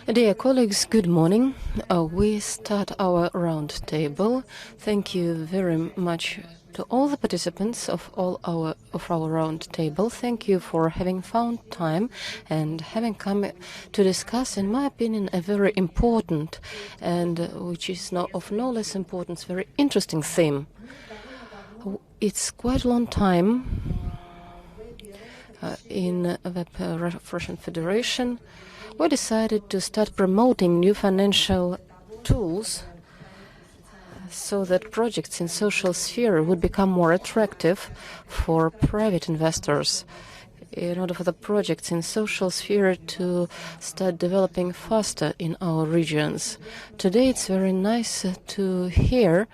Dear colleagues, good morning. We start our round table. Thank you very much to all the participants of our round table. Thank you for having found time and having come to discuss, in my opinion, a very important and which is of no less importance, very interesting theme. It's quite a long time in the Russian Federation. We decided to start promoting new financial tools so that projects in social sphere would become more attractive for private investors, in order for the projects in social sphere to start developing faster in our regions. Today it's very nice to hear.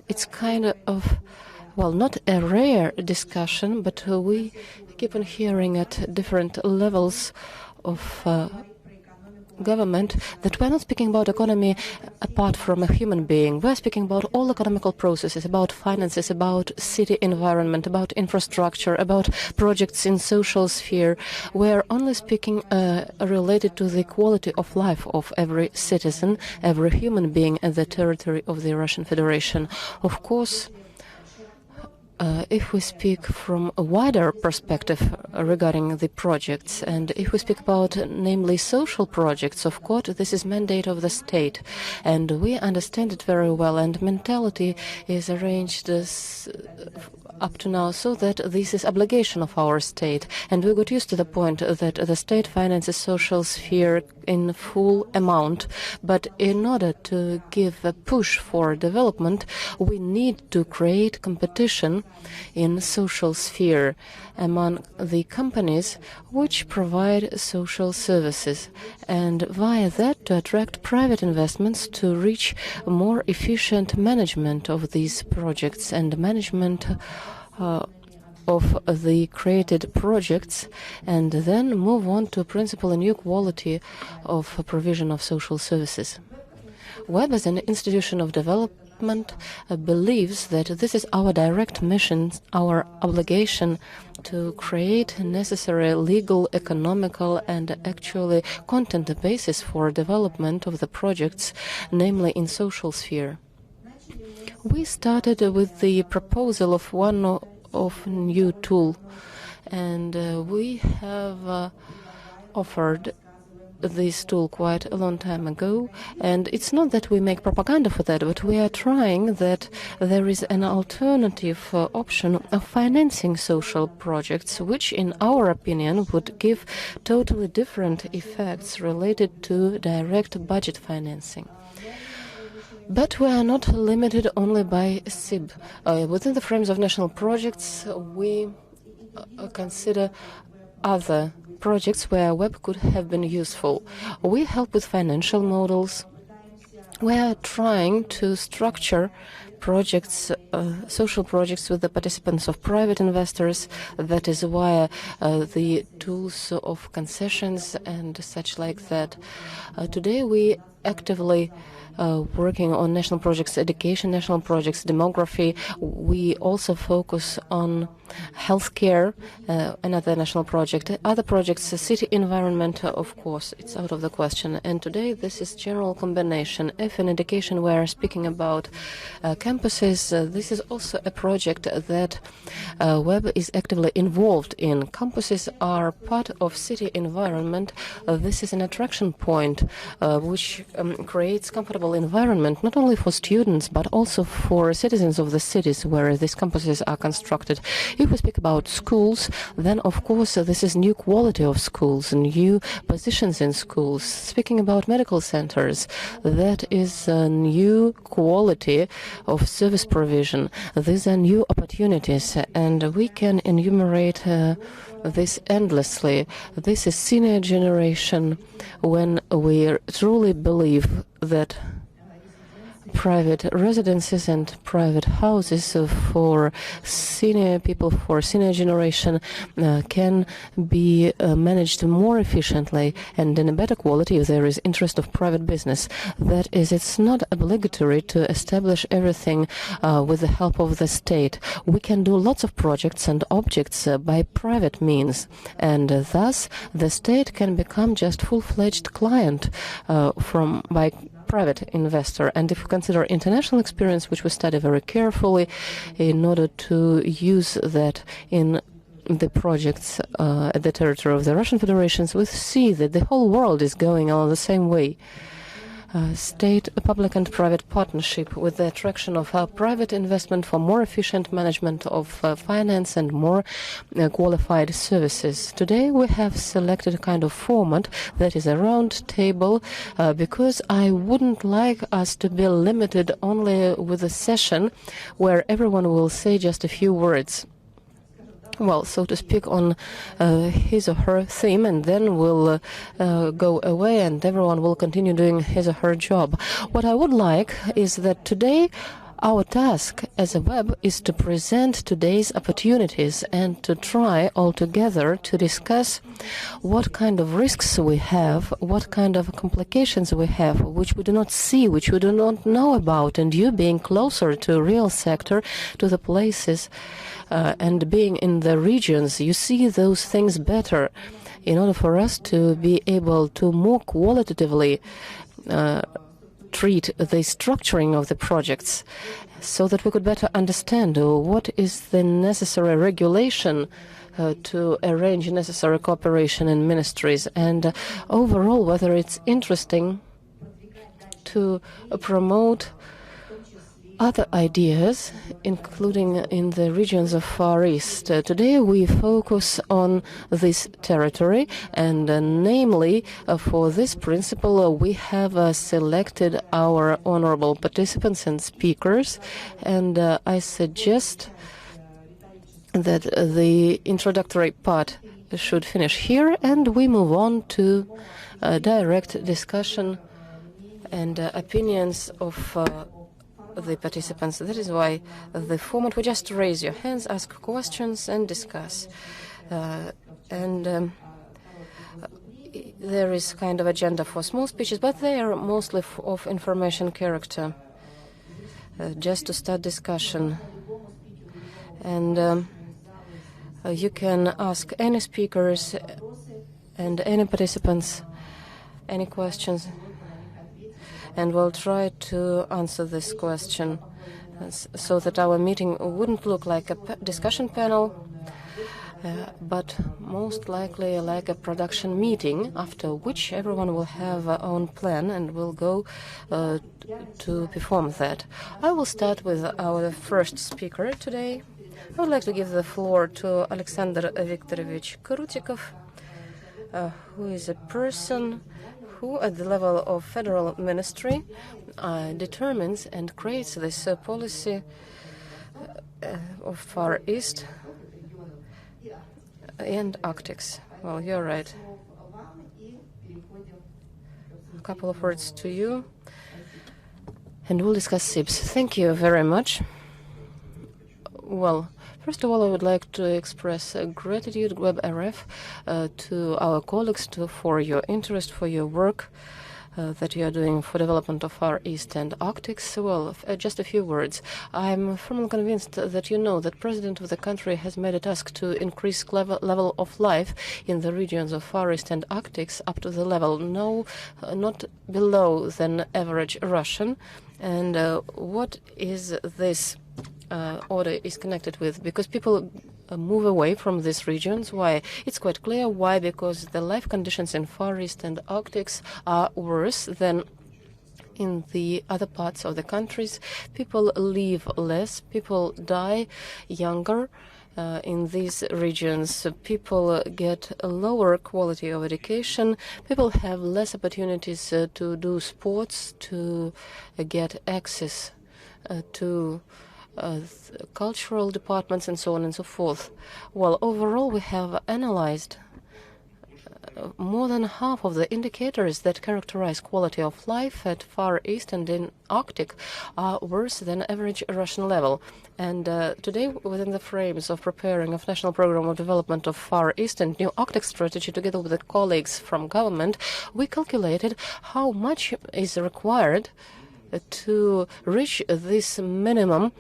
It's kind of, well, not a rare discussion, but we keep on hearing at different levels of government that we're not speaking about economy apart from a human being. We're speaking about all economical processes, about finances, about city environment, about infrastructure, about projects in social sphere. We're only speaking related to the quality of life of every citizen, every human being at the territory of the Russian Federation. Of course, if we speak from a wider perspective regarding the projects, and if we speak about namely social projects, of course, this is mandate of the state, and we understand it very well, and mentality is arranged up to now so that this is obligation of our state, and we got used to the point that the state finances social sphere in full amount. But in order to give a push for development, we need to create competition in social sphere among the companies which provide social services, and via that to attract private investments to reach more efficient management of these projects and management of the created projects, and then move on to principle and new quality of provision of social services. Web, as an institution of development, believes that this is our direct mission, our obligation to create necessary legal, economical, and actually content basis for development of the projects, namely in social sphere. We started with the proposal of one of new tool, and we have offered this tool quite a long time ago, and it's not that we make propaganda for that, but we are trying that there is an alternative option of financing social projects, which in our opinion would give totally different effects related to direct budget financing. But we are not limited only by SIB. Within the frames of national projects, we consider other projects where web could have been useful. We help with financial models. We are trying to structure projects, social projects with the participants of private investors. That is why the tools of concessions and such like that. Today we actively working on national projects, education, national projects, demography. We also focus on healthcare, another national project. Other projects, city environment, of course, it's out of the question. And today this is general combination. If in education we are speaking about campuses, this is also a project that Web is actively involved in. Campuses are part of city environment. This is an attraction point which creates comfortable environment not only for students but also for citizens of the cities where these campuses are constructed. If we speak about schools, then of course this is new quality of schools, new positions in schools. Speaking about medical centers, that is a new quality of service provision. These are new opportunities, and we can enumerate this endlessly. This is senior generation when we truly believe that private residences and private houses for senior people, for senior generation, can be managed more efficiently and in a better quality if there is interest of private business. That is, it's not obligatory to establish everything with the help of the state. We can do lots of projects and objects by private means, and thus the state can become just full-fledged client by private investor. And if we consider international experience, which we study very carefully in order to use that in the projects at the territory of the Russian Federation, we see that the whole world is going along the same way. State, public and private partnership with the attraction of private investment for more efficient management of finance and more qualified services. Today we have selected a kind of format that is a round table because I wouldn't like us to be limited only with a session where everyone will say just a few words. Well, so to speak, on his or her theme, and then we'll go away and everyone will continue doing his or her job. What I would like is that today our task as a web is to present today's opportunities and to try altogether to discuss what kind of risks we have, what kind of complications we have, which we do not see, which we do not know about, and you being closer to real sector, to the places, and being in the regions, you see those things better in order for us to be able to more qualitatively treat the structuring of the projects so that we could better understand what is the necessary regulation to arrange necessary cooperation in ministries, and overall whether it's interesting to promote other ideas, including in the regions of Far East. Today we focus on this territory, and namely for this principle we have selected our honorable participants and speakers, and I suggest that the introductory part should finish here and we move on to direct discussion and opinions of the participants. That is why the format, we just raise your hands, ask questions and discuss. There is kind of agenda for small speeches, but they are mostly of information character, just to start discussion. And you can ask any speakers and any participants any questions, and we'll try to answer this question so that our meeting wouldn't look like a discussion panel, but most likely like a production meeting, after which everyone will have our own plan and will go to perform that. I will start with our first speaker today. I would like to give the floor to Alexander Viktorovich Krutikov, who is a person who, at the level of federal ministry, determines and creates this policy of Far East and Arctics. Well, you're right. A couple of words to you, and we'll discuss SIPs. Thank you very much. Well, first of all, I would like to express gratitude, WebRF, to our colleagues for your interest, for your work that you are doing for development of Far East and Arctics. Well, just a few words. I'm firmly convinced that you know that President of the country has made a task to increase level of life in the regions of Far East and Arctics up to the level not below than average Russian. And what is this order is connected with? Because people move away from these regions. Why? It's quite clear why. Because the life conditions in Far East and Arctics are worse than in the other parts of the countries. People live less, people die younger in these regions. People get a lower quality of education. People have less opportunities to do sports, to get access to cultural departments and so on and so forth. Well, overall, we have analyzed more than half of the indicators that characterize quality of life at Far East and in Arctic are worse than average Russian level. And today, within the frames of preparing a national program of development of Far East and new Arctic strategy, together with the colleagues from government, we calculated how much is required to reach this minimum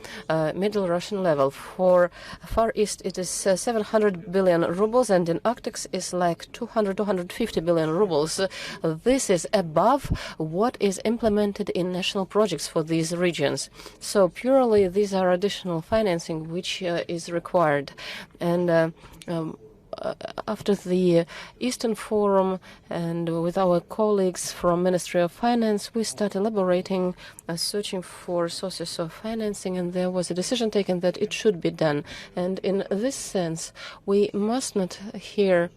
middle Russian level. For Far East, it is 700 billion rubles, and in Arctic is like 250 billion rubles. This is above what is implemented in national projects for these regions. So purely, these are additional financing which is required. And after the Eastern Forum and with our colleagues from Ministry of Finance, we start elaborating, searching for sources of financing, and there was a decision taken that it should be done. And in this sense, we must not here,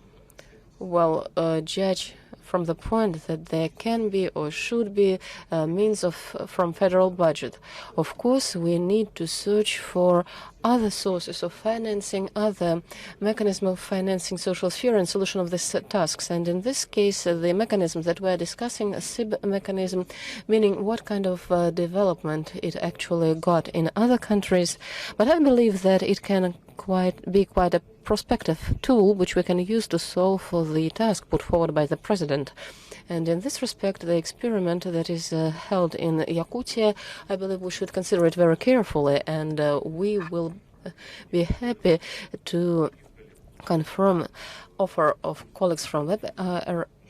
judge from the point that there can be or should be means from federal budget. Of course, we need to search for other sources of financing, other mechanism of financing social sphere and solution of these tasks. And in this case, the mechanism that we're discussing, a SIB mechanism, meaning what kind of development it actually got in other countries. But I believe that it can be quite a prospective tool which we can use to solve the task put forward by the president. And in this respect, the experiment that is held in Yakutia, I believe we should consider it very carefully, and we will be happy to confirm offer of colleagues from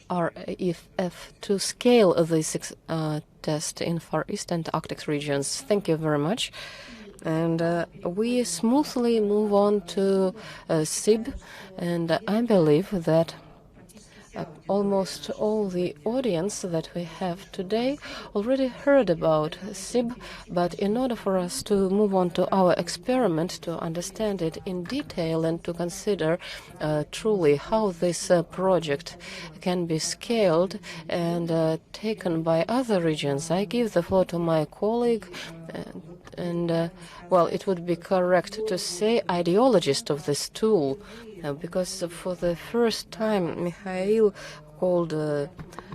REF to scale this test in Far East and Arctic regions. Thank you very much. And we smoothly move on to SIB, and I believe that almost all the audience that we have today already heard about SIB, but in order for us to move on to our experiment, to understand it in detail and to consider truly how this project can be scaled and taken by other regions, I give the floor to my colleague, it would be correct to say ideologist of this tool, because for the first time Mikhail called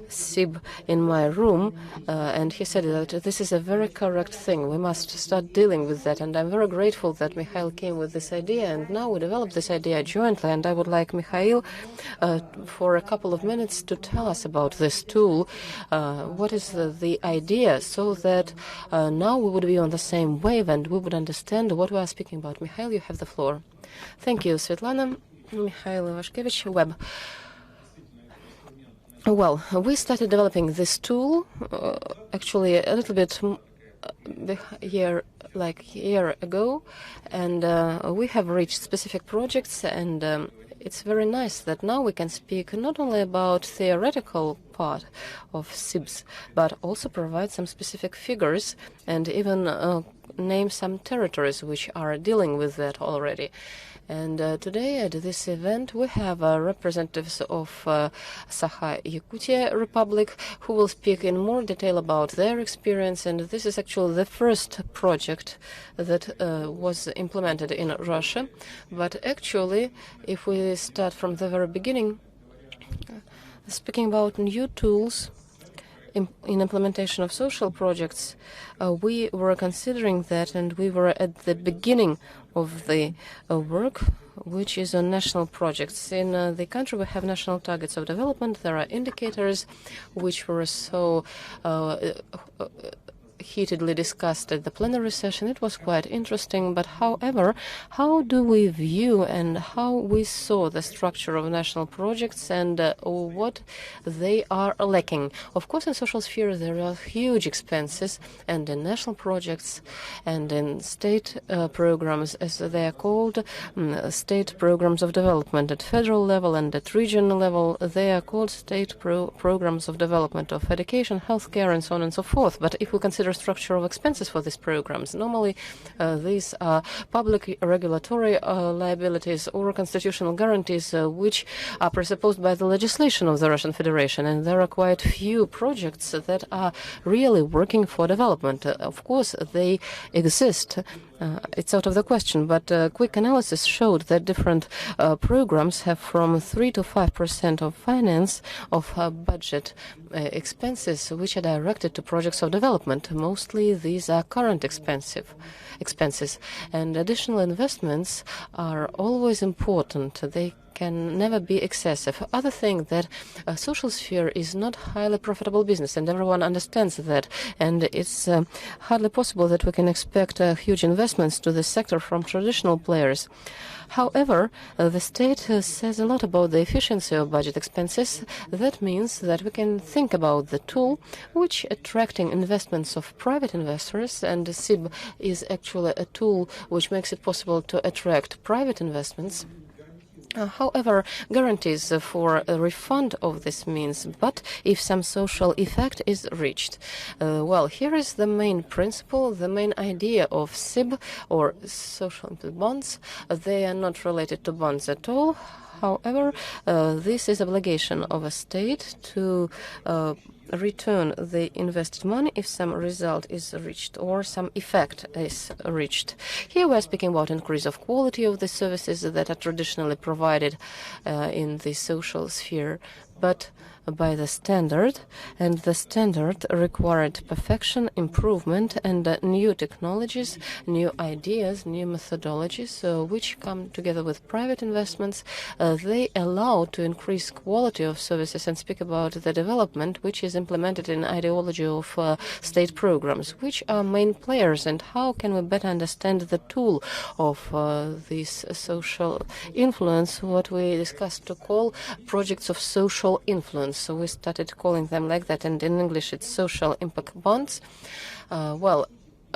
SIB in my room, and he said that this is a very correct thing. We must start dealing with that, and I'm very grateful that Mikhail came with this idea, and now we developed this idea jointly, and I would like Mikhail for a couple of minutes to tell us about this tool, what is the idea, so that now we would be on the same wave and we would understand what we are speaking about. Mikhail, you have the floor. Thank you, Svetlana. Mikhail Ivashkevich, Web. Well, we started developing this tool actually a little bit a year ago, and we have reached specific projects, and it's very nice that now we can speak not only about theoretical part of SIBs, but also provide some specific figures and even name some territories which are dealing with that already. And today at this event we have representatives of Sakha-Yakutia Republic who will speak in more detail about their experience, and this is actually the first project that was implemented in Russia. But actually, if we start from the very beginning, speaking about new tools in implementation of social projects, we were considering that, and we were at the beginning of the work, which is on national projects. In the country, we have national targets of development. There are indicators which were so heatedly discussed at the plenary session. It was quite interesting, but however, how do we view and how we saw the structure of national projects and what they are lacking? Of course, in social sphere there are huge expenses, and in national projects and in state programs, as they are called, state programs of development at federal level and at regional level, they are called state programs of development of education, healthcare, and so on and so forth. But if we consider structure of expenses for these programs. Normally, these are public regulatory liabilities or constitutional guarantees which are presupposed by the legislation of the Russian Federation, and there are quite few projects that are really working for development. Of course, they exist. It's out of the question, but quick analysis showed that different programs have from 3 to 5% of finance of budget expenses which are directed to projects of development. Mostly these are current expenses, and additional investments are always important. They can never be excessive. Other thing that social sphere is not highly profitable business, and everyone understands that. And it's hardly possible that we can expect huge investments to this sector from traditional players. However, the state says a lot about the efficiency of budget expenses. That means that we can think about the tool which attracting investments of private investors, and SIB is actually a tool which makes it possible to attract private investments. However, guarantees for a refund of this means, but if some social effect is reached. Well, here is the main principle, the main idea of SIB, or social bonds. They are not related to bonds at all. However, this is obligation of a state to return the invested money if some result is reached or some effect is reached. Here we are speaking about increase of quality of the services that are traditionally provided in the social sphere, but by the standard, and the standard required perfection, improvement, and new technologies, new ideas, new methodologies, which come together with private investments. They allow to increase quality of services and speak about the development which is implemented in ideology of state programs. Which are main players, and how can we better understand the tool of this social influence, what we discussed to call projects of social influence. So we started calling them like that, and in English it's social impact bonds.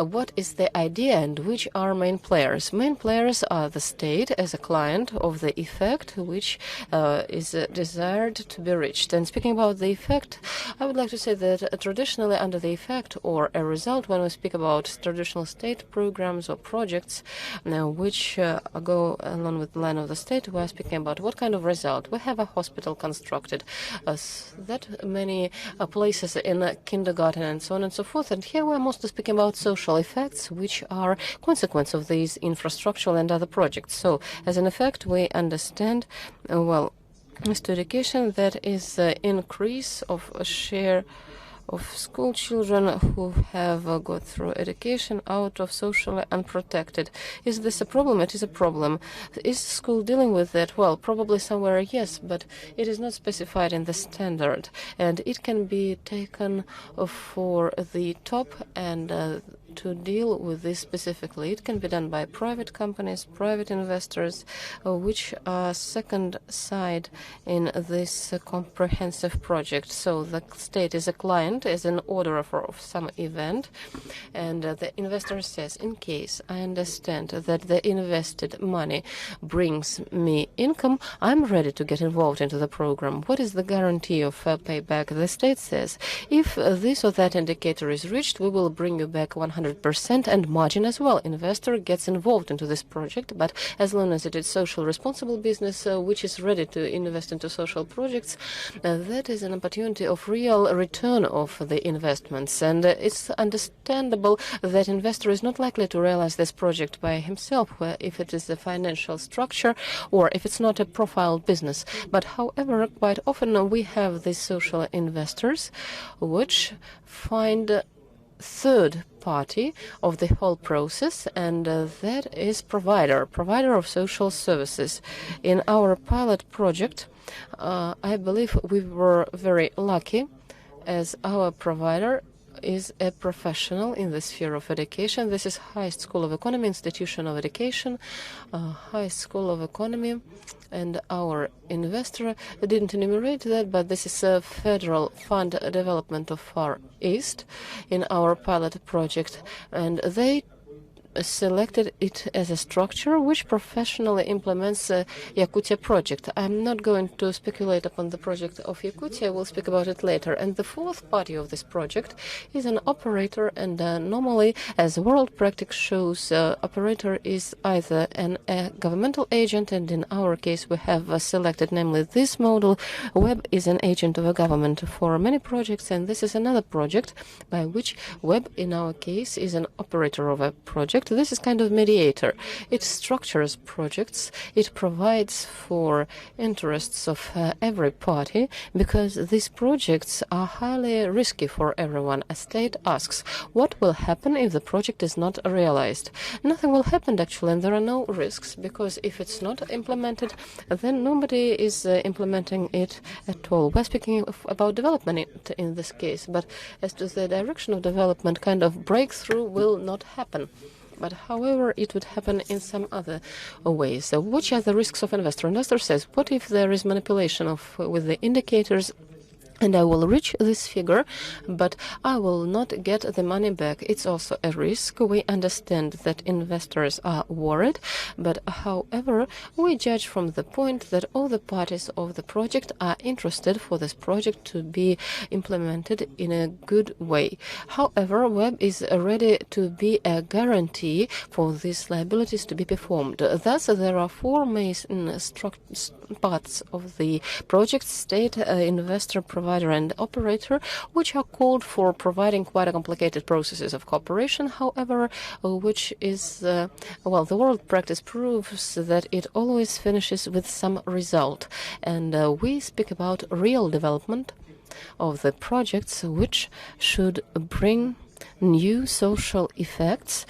What is the idea and which are main players? Main players are the state as a client of the effect which is desired to be reached. And speaking about the effect, I would like to say that traditionally under the effect or a result, when we speak about traditional state programs or projects which go along with the line of the state, we are speaking about what kind of result. We have a hospital constructed, that many places in a kindergarten and so on and so forth. And here we are mostly speaking about social effects which are consequence of these infrastructural and other projects. So as an effect we understand as to education, that is increase of a share of school children who have got through education out of socially unprotected. Is this a problem? It is a problem. Is school dealing with that? Well, probably somewhere yes, but it is not specified in the standard, and it can be taken for the top and to deal with this specifically. It can be done by private companies, private investors, which are second side in this comprehensive project. So the state is a client, is an orderer of some event, and the investor says, in case I understand that the invested money brings me income, I'm ready to get involved into the program. What is the guarantee of payback? The state says, if this or that indicator is reached, we will bring you back 100% and margin as well. Investor gets involved into this project, but as long as it is social responsible business which is ready to invest into social projects, that is an opportunity of real return of the investments. And it's understandable that investor is not likely to realize this project by himself if it is a financial structure or if it's not a profile business. But however, quite often we have these social investors which find third party of the whole process, and that is provider of social services. In our pilot project, I believe we were very lucky, as our provider is a professional in the sphere of education. This is Highest School of Economy, Institution of Education, Highest School of Economy, and our investor didn't enumerate that, but this is a Federal Fund Development of Far East in our pilot project, and they selected it as a structure which professionally implements Yakutia project. I'm not going to speculate upon the project of Yakutia. We'll speak about it later. And the fourth party of this project is an operator, and normally, as world practice shows, operator is either a governmental agent, and in our case we have selected namely this model. Web is an agent of a government for many projects, and this is another project by which Web in our case is an operator of a project. This is kind of mediator. It structures projects. It provides for interests of every party, because these projects are highly risky for everyone. A state asks, what will happen if the project is not realized? Nothing will happen actually, and there are no risks, because if it's not implemented, then nobody is implementing it at all. We're speaking about development in this case, but as to the direction of development, kind of breakthrough will not happen. But however, it would happen in some other ways. So which are the risks of investor? Investor says, what if there is manipulation with the indicators, and I will reach this figure, but I will not get the money back? It's also a risk. We understand that investors are worried, but however, we judge from the point that all the parties of the project are interested for this project to be implemented in a good way. However, Web is ready to be a guarantee for these liabilities to be performed. Thus, there are four main parts of the project: state, investor, provider, and operator, which are called for providing quite a complicated processes of cooperation. However, which is, well, the world practice proves that it always finishes with some result. And we speak about real development of the projects, which should bring new social effects,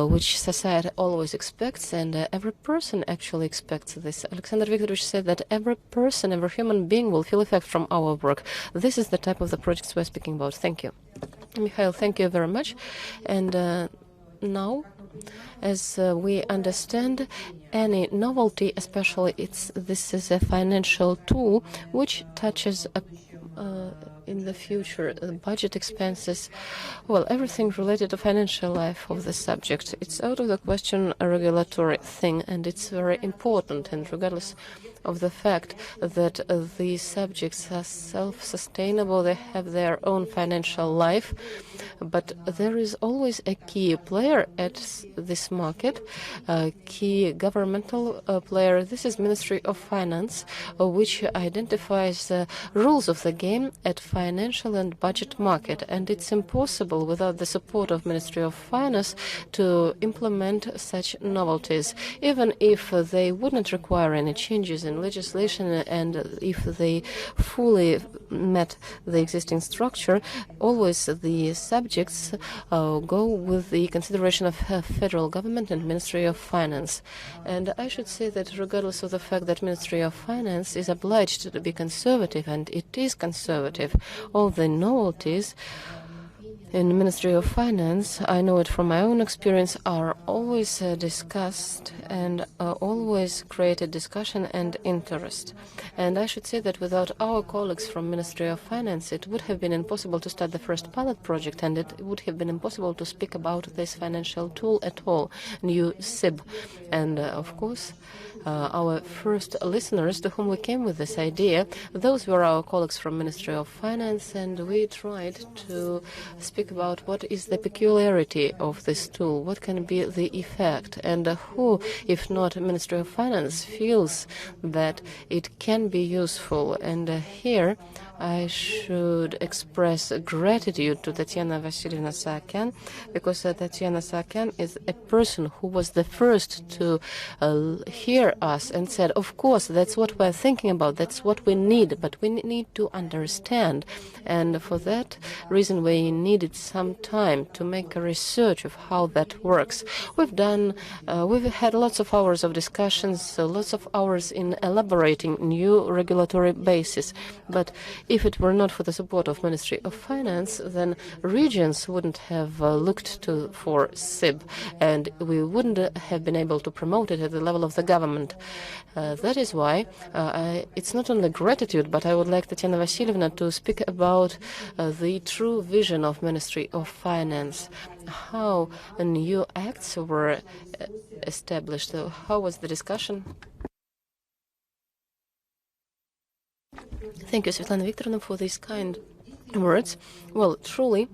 which society always expects, and every person actually expects this. Alexander Viktorovich said that every person, every human being will feel effect from our work. This is the type of the projects we're speaking about. Thank you. Mikhail, thank you very much. And now, as we understand, any novelty, especially this is a financial tool which touches in the future, budget expenses, well, everything related to financial life of the subject. It's out of the question a regulatory thing, and it's very important, and regardless of the fact that these subjects are self-sustainable, they have their own financial life, but there is always a key player at this market, a key governmental player. This is Ministry of Finance, which identifies rules of the game at financial and budget market, and it's impossible without the support of Ministry of Finance to implement such novelties, even if they wouldn't require any changes in legislation, and if they fully met the existing structure. Always the subjects go with the consideration of federal government and Ministry of Finance. And I should say that regardless of the fact that Ministry of Finance is obliged to be conservative, and it is conservative, all the novelties in the Ministry of Finance, I know it from my own experience, are always discussed and always created discussion and interest. And I should say that without our colleagues from Ministry of Finance, it would have been impossible to start the first pilot project, and it would have been impossible to speak about this financial tool at all, new SIB. And of course, our first listeners to whom we came with this idea, those were our colleagues from Ministry of Finance, and we tried to speak about what is the peculiarity of this tool, what can be the effect, and who, if not Ministry of Finance, feels that it can be useful. And here I should express gratitude to Tatiana Vasilyevna Saakyan, because Tatiana Saakyan is a person who was the first to hear us and said, of course, that's what we're thinking about, that's what we need, but we need to understand. And for that reason, we needed some time to make a research of how that works. We've had lots of hours of discussions, lots of hours in elaborating new regulatory basis, but if it were not for the support of Ministry of Finance, then regions wouldn't have looked for SIB, and we wouldn't have been able to promote it at the level of the government. That is why it's not only gratitude, but I would like Tatiana Vasilyevna to speak about the true vision of Ministry of Finance, how new acts were established. How was the discussion? Thank you, Svetlana Viktorovna, for these kind words. Well, truly,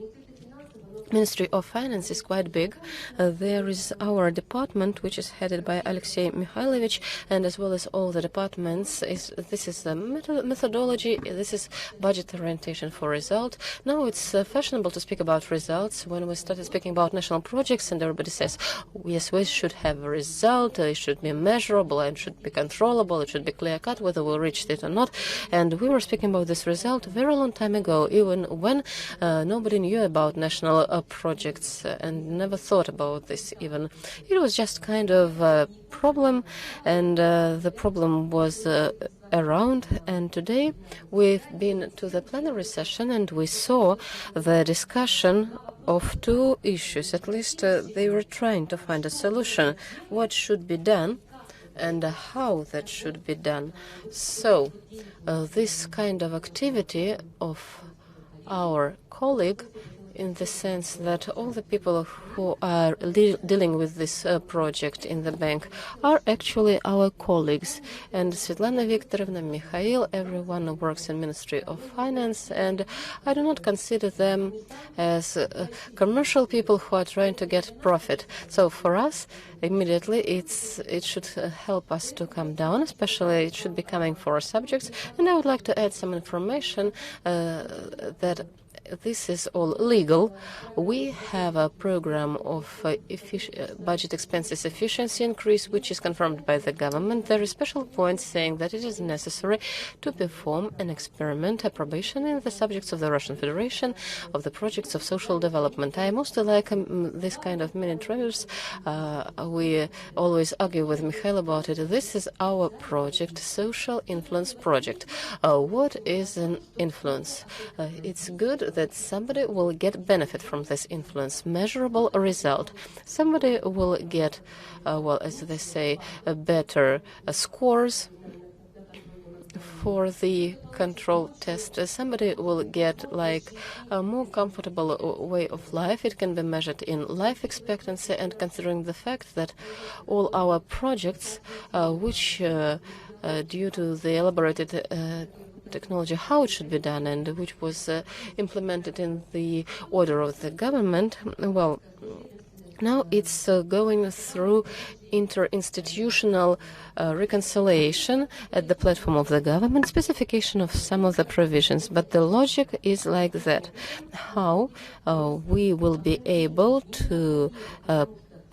Ministry of Finance is quite big. There is our department, which is headed by Alexey Mikhailovich, and as well as all the departments. This is the methodology. This is budget orientation for result. Now it's fashionable to speak about results. When we started speaking about national projects, and everybody says, yes, we should have a result. It should be measurable and should be controllable. It should be clear-cut whether we reached it or not. And we were speaking about this result a very long time ago, even when nobody knew about national projects and never thought about this even. It was just kind of a problem, and the problem was around. And today we've been to the plenary session and we saw the discussion of two issues. At least they were trying to find a solution. What should be done and how that should be done. So this kind of activity of our colleague, in the sense that all the people who are dealing with this project in the bank are actually our colleagues. And Svetlana Viktorovna, Mikhail, everyone who works in Ministry of Finance, and I do not consider them as commercial people who are trying to get profit. So for us, immediately, it should help us to come down, especially it should be coming for our subjects. And I would like to add some information that this is all legal. We have a program of budget expenses efficiency increase, which is confirmed by the government. There is special points saying that it is necessary to perform an experiment approbation in the subjects of the Russian Federation of the projects of social development. I mostly like this kind of mini trailers. We always argue with Mikhail about it. This is our project, social influence project. What is an influence? It's good that somebody will get benefit from this influence, measurable result. Somebody will get, well, as they say, better scores for the control test. Somebody will get like a more comfortable way of life. It can be measured in life expectancy, and considering the fact that all our projects, which due to the elaborated technology, how it should be done, and which was implemented in the order of the government, well, now it's going through interinstitutional reconciliation at the platform of the government, specification of some of the provisions. But the logic is like that. How we will be able to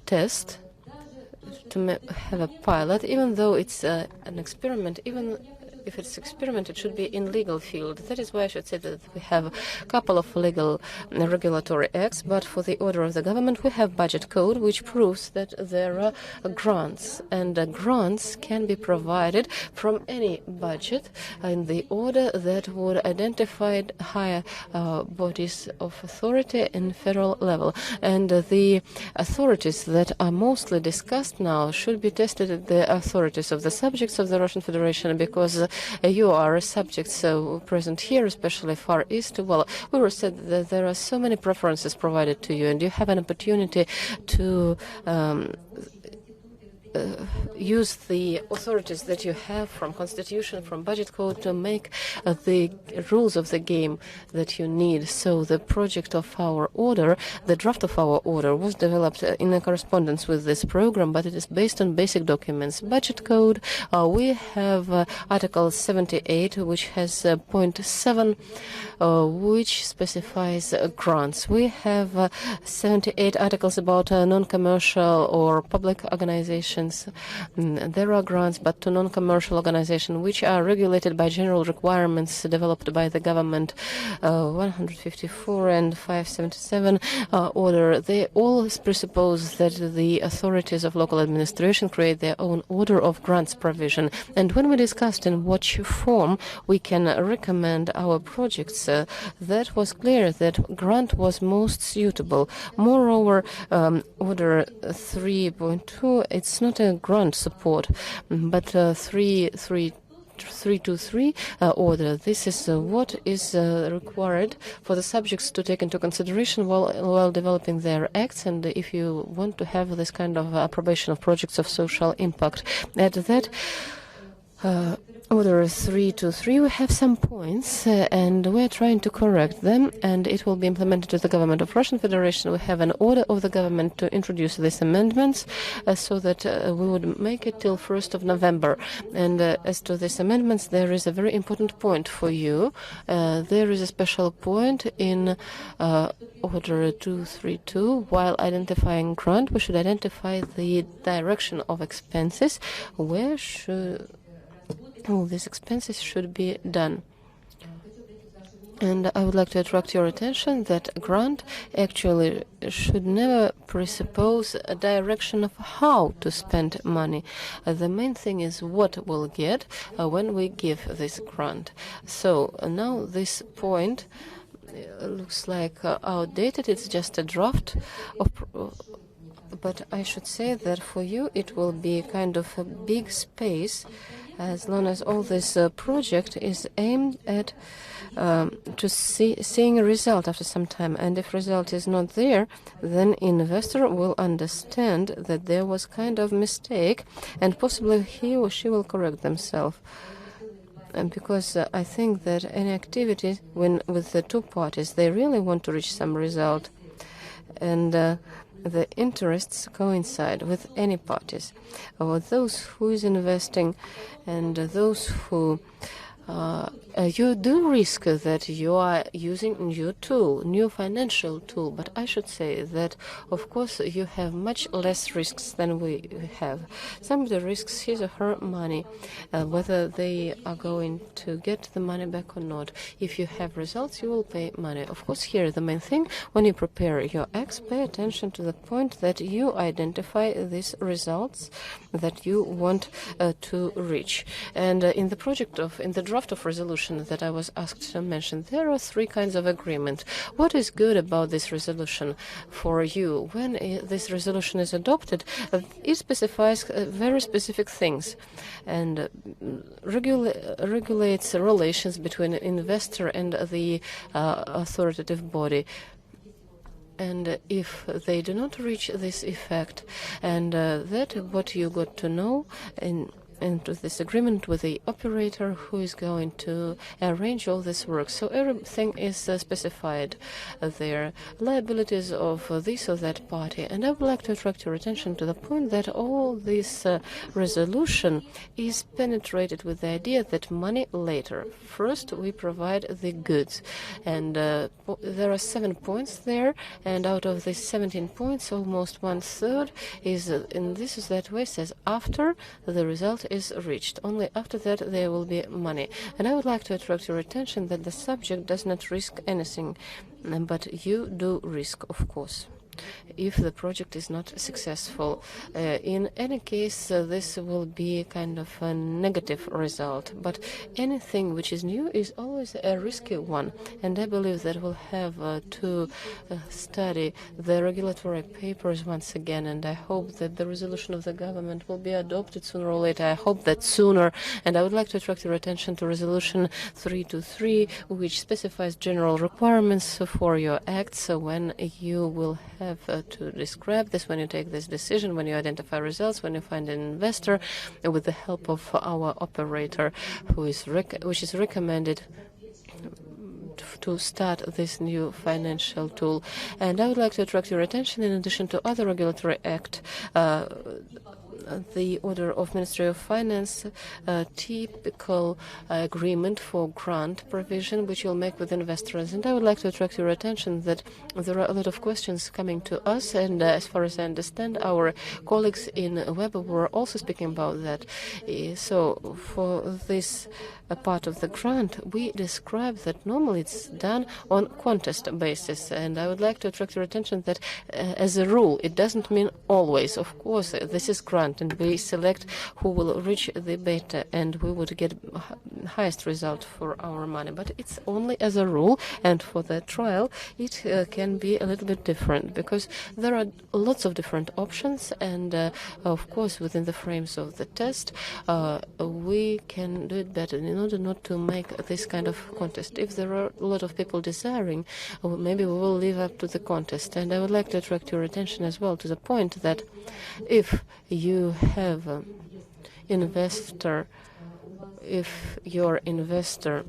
test, to have a pilot, even though it's an experiment, even if it's experiment, it should be in legal field. That is why I should say that we have a couple of legal regulatory acts, but for the order of the government, we have budget code, which proves that there are grants, and grants can be provided from any budget in the order that would identify higher bodies of authority in federal level. And the authorities that are mostly discussed now should be tested at the authorities of the subjects of the Russian Federation, because you are subjects present here, especially Far East. Well, we were said that there are so many preferences provided to you, and you have an opportunity to use the authorities that you have from Constitution, from Budget Code, to make the rules of the game that you need. So the project of our order, the draft of our order, was developed in a correspondence with this program, but it is based on basic documents. Budget Code, we have Article 78, which has point 7, which specifies grants. We have 78 articles about non-commercial or public organizations organizations. There are grants, but to non-commercial organizations, which are regulated by general requirements developed by the government, 154 and 577 order. They all presuppose that the authorities of local administration create their own order of grants provision. And when we discussed in what form we can recommend our projects, that was clear that grant was most suitable. Moreover, order 3.2, it's not a grant support, but 323 order. This is what is required for the subjects to take into consideration while developing their acts, and if you want to have this kind of approbation of projects of social impact. At that order 323, we have some points, and we're trying to correct them, and it will be implemented to the government of Russian Federation. We have an order of the government to introduce these amendments so that we would make it till 1st of November. And as to these amendments, there is a very important point for you. There is a special point in order 232. While identifying grant, we should identify the direction of expenses. Where should all these expenses should be done? And I would like to attract your attention that grant actually should never presuppose a direction of how to spend money. The main thing is what we'll get when we give this grant. So now this point looks like outdated. It's just a draft of but I should say that for you it will be kind of a big space, as long as all this project is aimed at seeing a result after some time. And if result is not there, then investor will understand that there was kind of mistake, and possibly he or she will correct themselves. And because I think that any activity with the two parties, they really want to reach some result, and the interests coincide with any parties, or those who is investing and those who you do risk that you are using new financial tool, but I should say that, of course, you have much less risks than we have. Some of the risks, his or her money, whether they are going to get the money back or not. If you have results, you will pay money. Of course, here the main thing, when you prepare your acts, pay attention to the point that you identify these results that you want to reach. And in the draft of resolution that I was asked to mention, there are three kinds of agreement. What is good about this resolution for you? When this resolution is adopted, it specifies very specific things and regulates relations between investor and the authoritative body. And if they do not reach this effect, and that what you got to know into this agreement with the operator who is going to arrange all this work. So everything is specified there, liabilities of this or that party. And I would like to attract your attention to the point that all this resolution is penetrated with the idea that money later. First, we provide the goods. And there are 7 points there, and out of these 17 points, almost 1/3 is, and this is that way, says after the result is reached. Only after that there will be money. And I would like to attract your attention that the subject does not risk anything, but you do risk, of course, if the project is not successful. In any case, this will be kind of a negative result, but anything which is new is always a risky one, and I believe that we'll have to study the regulatory papers once again, and I hope that the resolution of the government will be adopted sooner or later. I hope that sooner, and I would like to attract your attention to resolution 323, which specifies general requirements for your acts when you will have to describe this, when you take this decision, when you identify results, when you find an investor, with the help of our operator, which is recommended to start this new financial tool. And I would like to attract your attention, in addition to other regulatory act, the order of Ministry of Finance, a typical agreement for grant provision, which you'll make with investors. And I would like to attract your attention that there are a lot of questions coming to us, and as far as I understand, our colleagues in Web were also speaking about that. So for this part of the grant, we describe that normally it's done on contest basis, and I would like to attract your attention that as a rule, it doesn't mean always. Of course, this is grant, and we select who will reach the beta, and we would get highest result for our money. But it's only as a rule, and for the trial, it can be a little bit different, because there are lots of different options, and of course, within the frames of the test, we can do it better in order not to make this kind of contest. If there are a lot of people desiring, maybe we will live up to the contest. And I would like to attract your attention as well to the point that if you have investor, if your investor,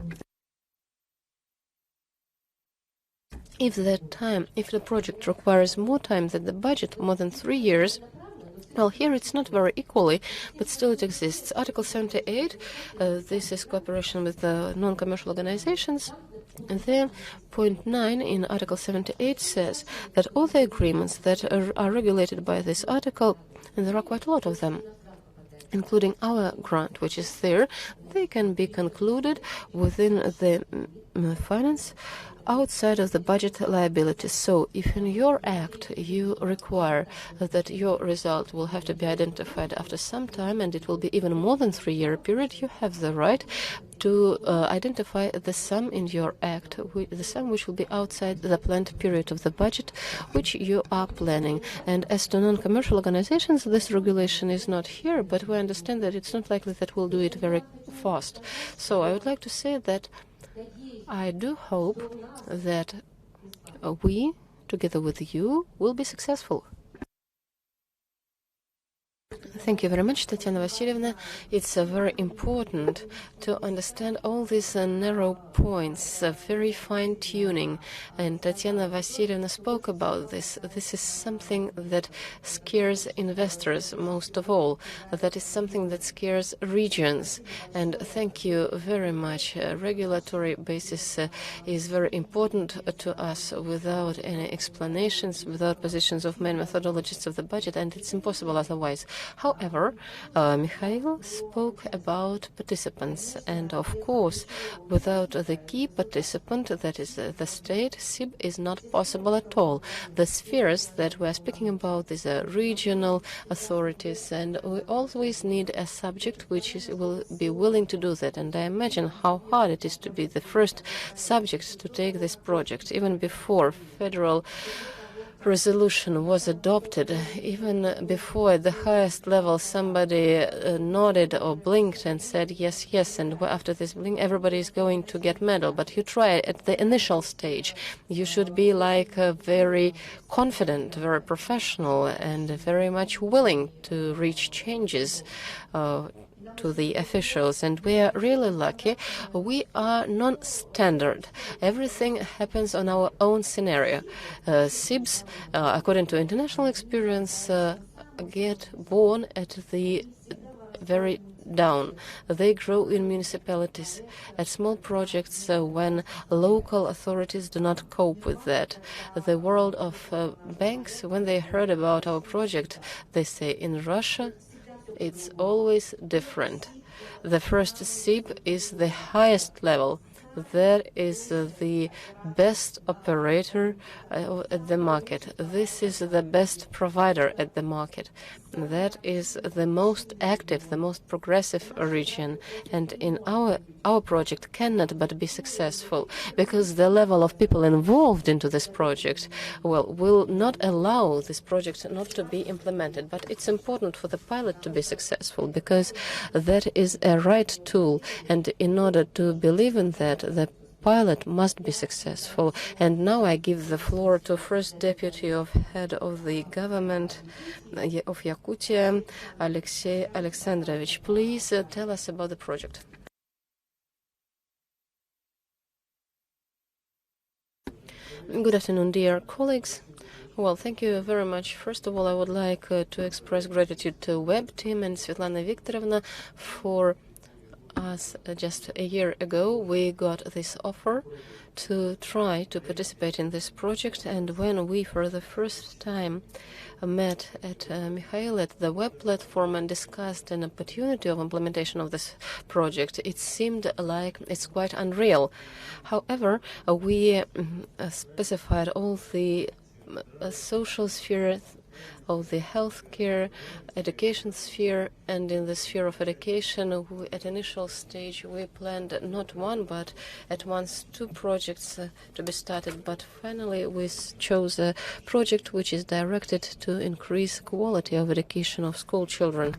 if the project requires more time than the budget, more than 3 years, well, here it's not very equally, but still it exists. Article 78, this is cooperation with non-commercial organizations. And then point 9 in Article 78 says that all the agreements that are regulated by this article, and there are quite a lot of them, including our grant, which is there, they can be concluded within the finance outside of the budget liabilities. So if in your act you require that your result will have to be identified after some time, and it will be even more than 3-year period, you have the right to identify the sum in your act, the sum which will be outside the planned period of the budget which you are planning. And as to non-commercial organizations, this regulation is not here, but we understand that it's not likely that we'll do it very fast. So I would like to say that I do hope that we, together with you, will be successful. Thank you very much, Tatiana Vasilyevna. It's very important to understand all these narrow points, very fine-tuning. And Tatiana Vasilyevna spoke about this. This is something that scares investors most of all. That is something that scares regions. And thank you very much. Regulatory basis is very important to us without any explanations, without positions of main methodologists of the budget, and it's impossible otherwise. However, Mikhail spoke about participants, and of course, without the key participant, that is the state, SIB is not possible at all. The spheres that we are speaking about, these are regional authorities, and we always need a subject which will be willing to do that. And I imagine how hard it is to be the first subject to take this project, even before federal resolution was adopted, even before at the highest level somebody nodded or blinked and said yes, yes, and after this blink everybody is going to get medal. But you try at the initial stage. You should be like very confident, very professional, and very much willing to reach changes to the officials, and we are really lucky. We are non-standard. Everything happens on our own scenario. SIBs, according to international experience, get born at the very down. They grow in municipalities, at small projects when local authorities do not cope with that. The world of banks, when they heard about our project, they say in Russia, it's always different. The first SIB is the highest level. That is the best operator at the market. This is the best provider at the market. That is the most active, the most progressive region. And in our project cannot but be successful, because the level of people involved into this project, well, will not allow this project not to be implemented. But it's important for the pilot to be successful, because that is a right tool. And in order to believe in that, the pilot must be successful. And now I give the floor to First Deputy of Head of the Government of Yakutia, Alexey Alexandrovich. Please tell us about the project. Good afternoon, dear colleagues. Well, thank you very much. First of all, I would like to express gratitude to Web team and Svetlana Viktorovna for us. Just a year ago, we got this offer to try to participate in this project, and when we for the first time met at Mikhail at the web platform and discussed an opportunity of implementation of this project, it seemed like it's quite unreal. However, we specified all the social sphere of the healthcare, education sphere, and in the sphere of education, at initial stage we planned not one but at once two projects to be started, but finally we chose a project which is directed to increase quality of education of school children.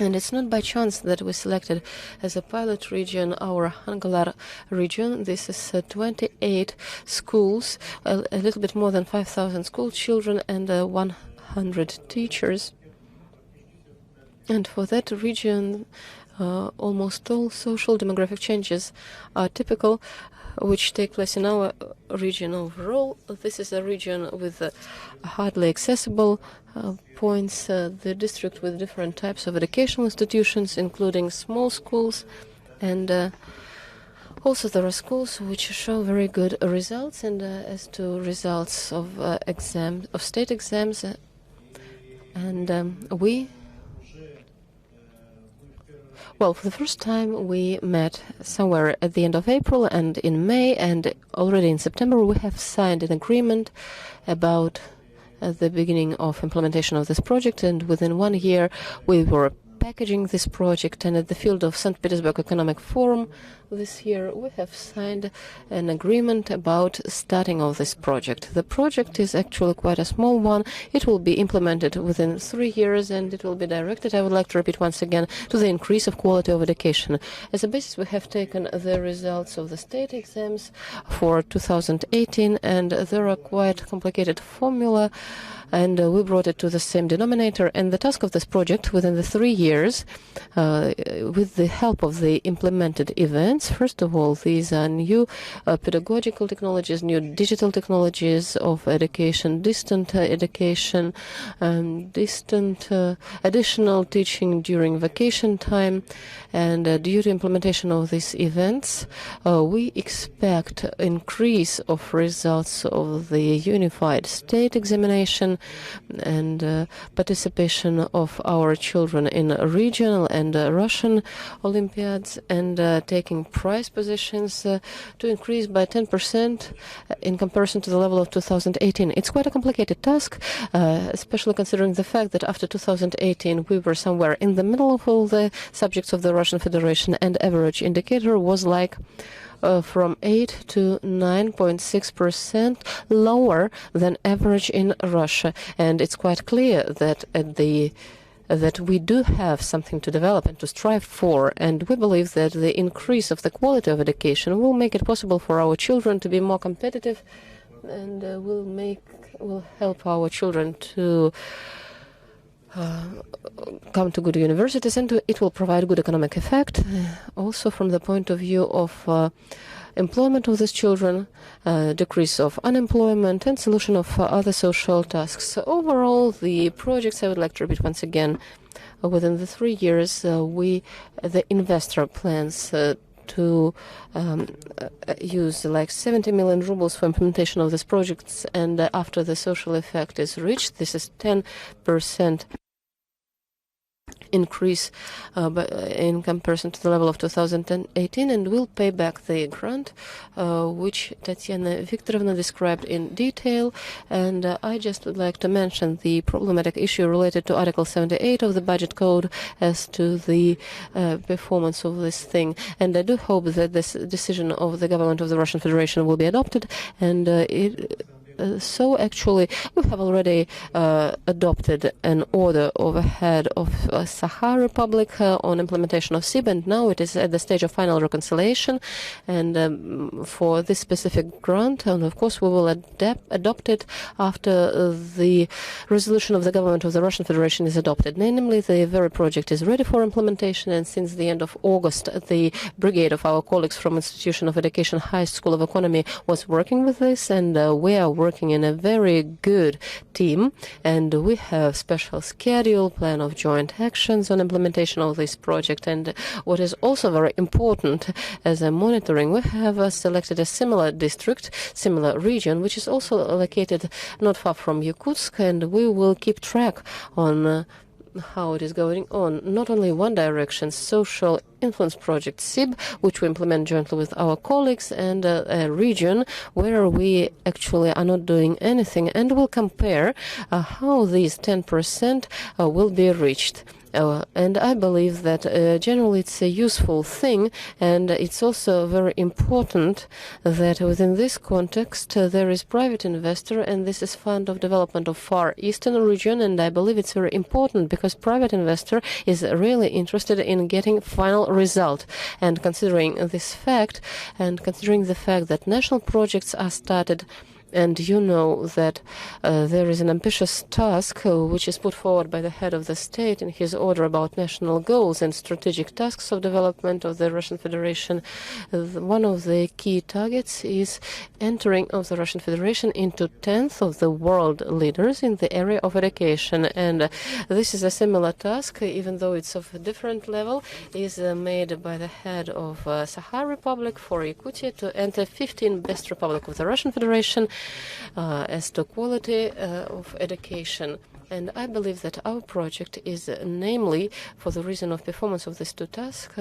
And it's not by chance that we selected as a pilot region our Hangalar region. This is 28 schools, a little bit more than 5,000 school children and 100 teachers. And for that region, almost all social demographic changes are typical, which take place in our region overall. This is a region with hardly accessible points, the district with different types of educational institutions, including small schools, and also there are schools which show very good results. And as to results of state exams, well, for the first time we met somewhere at the end of April and in May, and already in September we have signed an agreement about the beginning of implementation of this project, and within 1 year we were packaging this project, and at the field of St. Petersburg Economic Forum this year we have signed an agreement about starting of this project. The project is actually quite a small one. It will be implemented within 3 years, and it will be directed, I would like to repeat once again, to the increase of quality of education. As a basis we have taken the results of the state exams for 2018, and there are quite complicated formula, and we brought it to the same denominator. And the task of this project within the 3 years, with the help of the implemented events, first of all, these are new pedagogical technologies, new digital technologies of education, distant education, distant additional teaching during vacation time. And due to implementation of these events, we expect increase of results of the unified state examination and participation of our children in regional and Russian Olympiads, and taking prize positions to increase by 10% in comparison to the level of 2018. It's quite a complicated task, especially considering the fact that after 2018 we were somewhere in the middle of all the subjects of the Russian Federation, and average indicator was like from 8 to 9.6% lower than average in Russia. And it's quite clear that that we do have something to develop and to strive for, and we believe that the increase of the quality of education will make it possible for our children to be more competitive, and will help our children to come to good universities, and it will provide good economic effect. Also from the point of view of employment of these children, decrease of unemployment, and solution of other social tasks. So overall, the projects, I would like to repeat once again, within the 3 years, the investor plans to use like 70 million rubles for implementation of these projects, and after the social effect is reached, this is 10% increase in comparison to the level of 2018, and will pay back the grant which Tatiana Viktorovna described in detail. And I just would like to mention the problematic issue related to Article 78 of the Budget Code as to the performance of this thing. And I do hope that this decision of the government of the Russian Federation will be adopted, and so actually we have already adopted an order overhead of Sakha Republic on implementation of SIB, and now it is at the stage of final reconciliation, and for this specific grant, and of course we will adopt it after the resolution of the government of the Russian Federation is adopted. Namely, the very project is ready for implementation, and since the end of August the brigade of our colleagues from Institution of Education High School of Economy was working with this, and we are working working in a very good team, and we have special schedule, plan of joint actions on implementation of this project. And what is also very important as a monitoring, we have selected a similar district, similar region, which is also located not far from Yakutsk, and we will keep track on how it is going on. Not only one direction, social influence project SIB, which we implement jointly with our colleagues, and a region where we actually are not doing anything, and we'll compare how these 10% will be reached. And I believe that generally it's a useful thing, and it's also very important that within this context there is private investor, and this is Fund of Development of Far Eastern region, and I believe it's very important because private investor is really interested in getting final result. And considering this fact, and considering the fact that national projects are started, and you know that there is an ambitious task which is put forward by the head of the state in his order about national goals and strategic tasks of development of the Russian Federation. One of the key targets is entering of the Russian Federation into 10th of the world leaders in the area of education. And this is a similar task, even though it's of a different level, is made by the head of Sakha Republic for Yakutia to enter 15 best republic of the Russian Federation as to quality of education. And I believe that our project is, namely, for the reason of performance of these two tasks,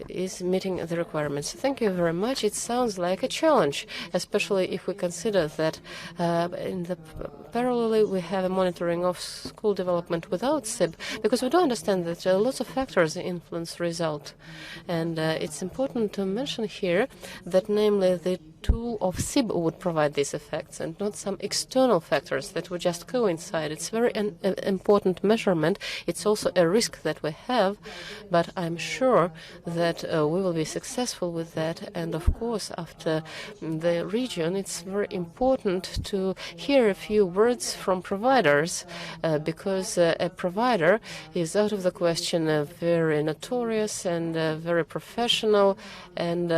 is meeting the requirements. Thank you very much. It sounds like a challenge, especially if we consider that parallelly we have a monitoring of school development without SIB, because we do understand that lots of factors influence result. And it's important to mention here that, namely, the tool of SIB would provide these effects and not some external factors that would just coincide. It's very important measurement. It's also a risk that we have, but I'm sure that we will be successful with that. And of course, after the region, it's very important to hear a few words from providers, because a provider is out of the question, very notorious and very professional. And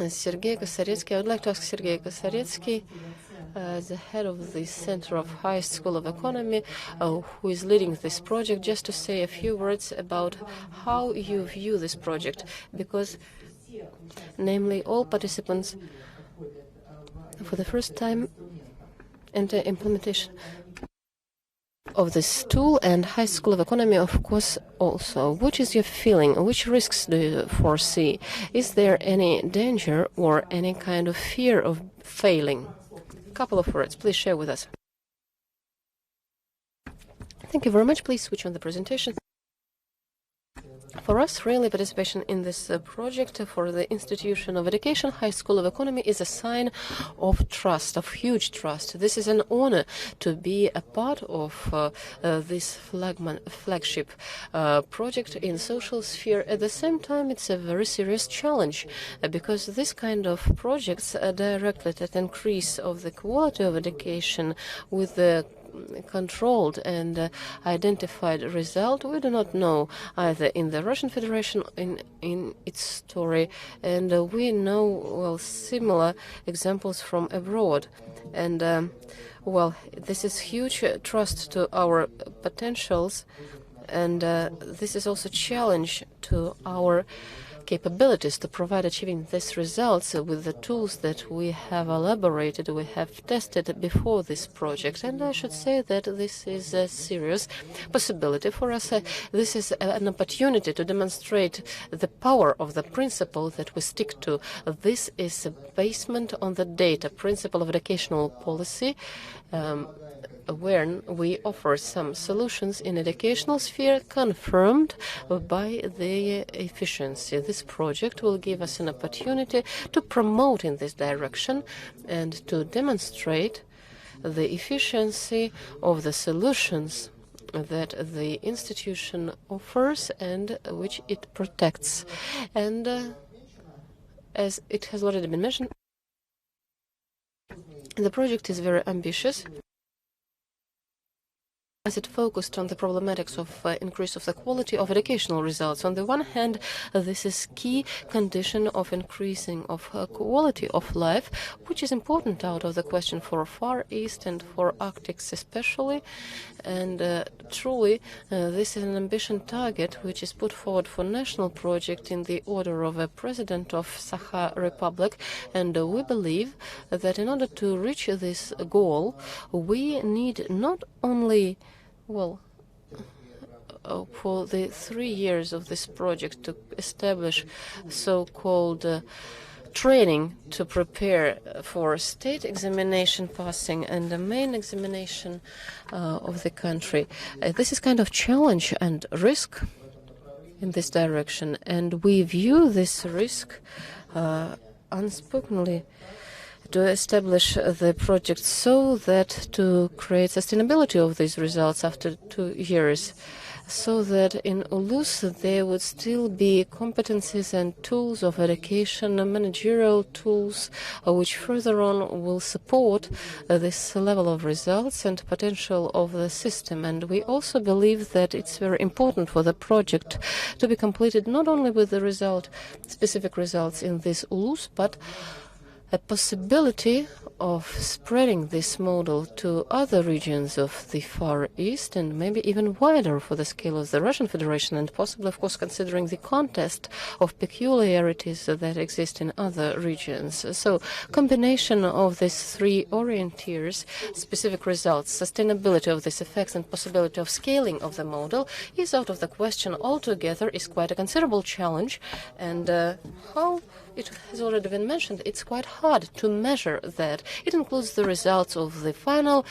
Sergei Kosaretsky, I would like to ask Sergei Kosaretsky, the head of the Center of High School of Economy, who is leading this project, just to say a few words about how you view this project, because, namely, all participants for the first time enter implementation of this tool, and High School of Economy, of course, also. What is your feeling? Which risks do you foresee? Is there any danger or any kind of fear of failing? A couple of words, please share with us. Thank you very much. Please switch on the presentation. For us, really, participation in this project for the Institution of Education, High School of Economy, is a sign of trust, of huge trust. This is an honor to be a part of this flagship project in social sphere. At the same time, it's a very serious challenge, because this kind of projects are directed at increase of the quality of education with the controlled and identified result. We do not know either in the Russian Federation in its story, and we know, well, similar examples from abroad. And well, this is huge trust to our potentials, and this is also challenge to our capabilities to provide achieving these results with the tools that we have elaborated, we have tested before this project. And I should say that this is a serious possibility for us. This is an opportunity to demonstrate the power of the principle that we stick to. This is a basement on the data principle of educational policy, where we offer some solutions in educational sphere confirmed by the efficiency. This project will give us an opportunity to promote in this direction and to demonstrate the efficiency of the solutions that the institution offers and which it protects. And as it has already been mentioned, the project is very ambitious. as it focused on the problematics of increase of the quality of educational results. On the one hand, this is key condition of increasing of quality of life, which is important out of the question for Far East and for Arctics especially. And truly, this is an ambition target which is put forward for national project in the order of a president of Sakha Republic. And we believe that in order to reach this goal, we need not only for the 3 years of this project to establish so-called training to prepare for state examination passing and the main examination of the country. This is kind of challenge and risk in this direction, and we view this risk unspokenly to establish the project so that to create sustainability of these results after 2 years, so that in Ulus there would still be competencies and tools of education, managerial tools, which further on will support this level of results and potential of the system. And we also believe that it's very important for the project to be completed not only with the specific results in this Ulus, but a possibility of spreading this model to other regions of the Far East and maybe even wider for the scale of the Russian Federation, and possibly, of course, considering the context of peculiarities that exist in other regions. So combination of these three orientiers, specific results, sustainability of these effects and possibility of scaling of the model is out of the question altogether, is quite a considerable challenge. And how it has already been mentioned, it's quite hard to measure that. It includes the results of the final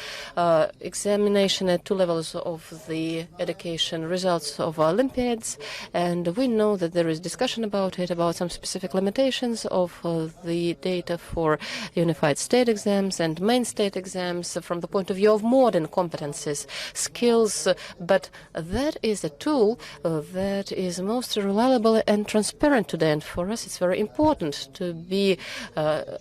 examination at 2 levels of the education, results of Olympiads, and we know that there is discussion about it, about some specific limitations of the data for unified state exams and main state exams from the point of view of modern competencies, skills, but that is a tool that is most reliable and transparent today, and for us it's very important to be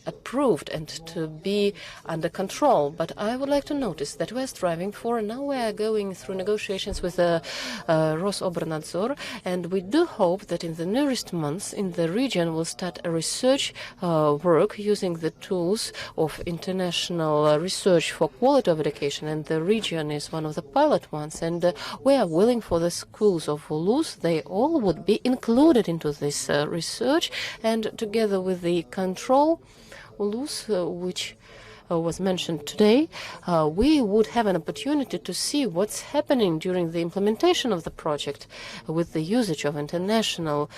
approved and to be under control. But I would like to notice that we're striving for, now we are going through negotiations with the Rosobrnadzor, and we do hope that in the nearest months in the region we'll start a research work using the tools of international research for quality of education, and the region is one of the pilot ones, and we are willing for the schools of Ulus, they all would be included into this research, and together with the control Ulus, which was mentioned today, we would have an opportunity to see what's happening during the implementation of the project with the usage of international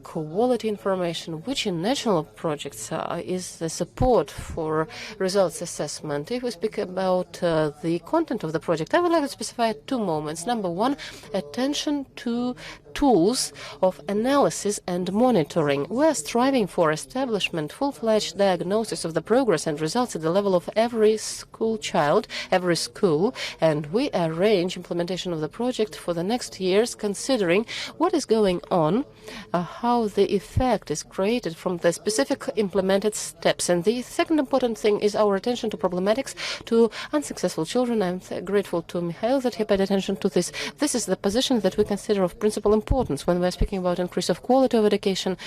quality information, which in national projects is the support for results assessment. If we speak about the content of the project, I would like to specify 2 moments. Number 1, attention to tools of analysis and monitoring. We are striving for establishment, full-fledged diagnosis of the progress and results at the level of every school child, every school, and we arrange implementation of the project for the next years, considering what is going on, how the effect is created from the specific implemented steps. And the second important thing is our attention to problematics, to unsuccessful children. I'm grateful to Mikhail that he paid attention to this. This is the position that we consider of principal importance when we're speaking about increase of quality of education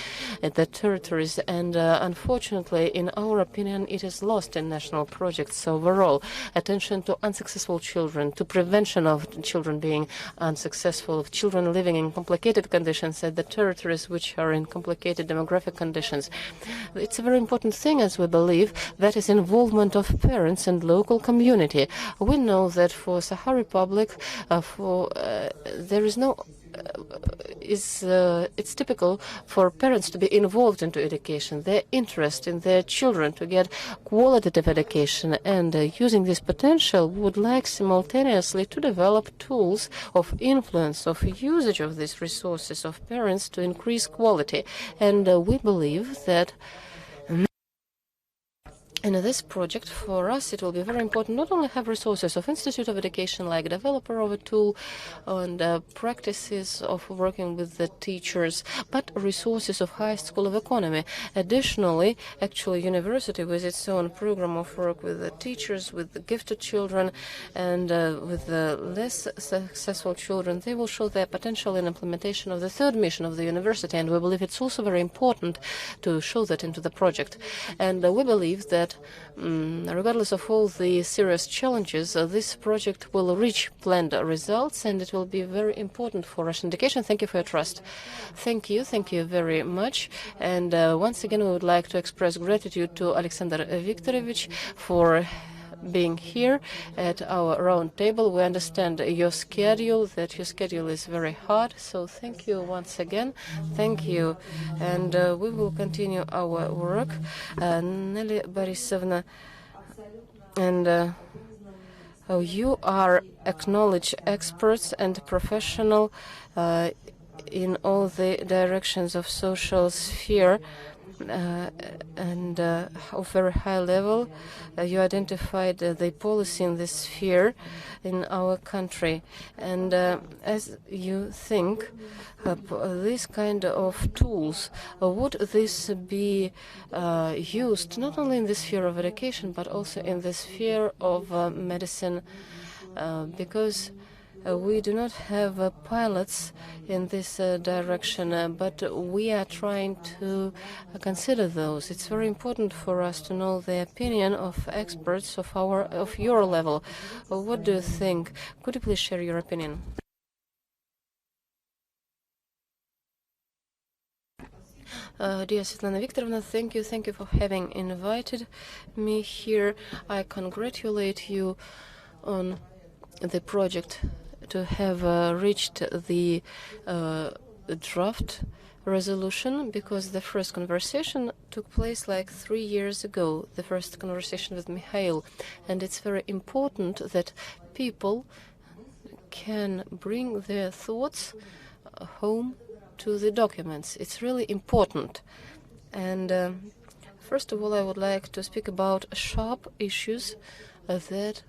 at the territories, and unfortunately, in our opinion, it is lost in national projects overall. Attention to unsuccessful children, to prevention of children being unsuccessful, of children living in complicated conditions at the territories which are in complicated demographic conditions. It's a very important thing, as we believe, that is involvement of parents and local community. We know that for Sakha Republic, there is no it's typical for parents to be involved into education, their interest in their children to get qualitative education, and using this potential would like simultaneously to develop tools of influence, of usage of these resources of parents to increase quality. And we believe that In this project, for us, it will be very important not only have resources of Institute of Education, like developer of a tool and practices of working with the teachers, but resources of High School of Economy. Additionally, actually, university with its own program of work with the teachers, with the gifted children, and with the less successful children, they will show their potential in implementation of the third mission of the university, and we believe it's also very important to show that into the project. And we believe that regardless of all the serious challenges, this project will reach planned results, and it will be very important for Russian education. Thank you for your trust. Thank you very much. And once again, we would like to express gratitude to Alexander Viktorovich for being here at our round table. We understand your schedule, that your schedule is very hard, so thank you once again. Thank you. And we will continue our work. Nelly Borisovna, and you are acknowledged experts and professional in all the directions of social sphere, and of very high level. You identified the policy in this sphere in our country. And as you think, this kind of tools, would this be used not only in the sphere of education, but also in the sphere of medicine? Because we do not have pilots in this direction, but we are trying to consider those. It's very important for us to know the opinion of experts of your level. What do you think? Could you please share your opinion? Dear Svetlana Viktorovna, thank you for having invited me here. I congratulate you on the project to have reached the draft resolution, because the first conversation took place like 3 years ago, the first conversation with Mikhail, and it's very important that people can bring their thoughts home to the documents. It's really important. And first of all, I would like to speak about sharp issues that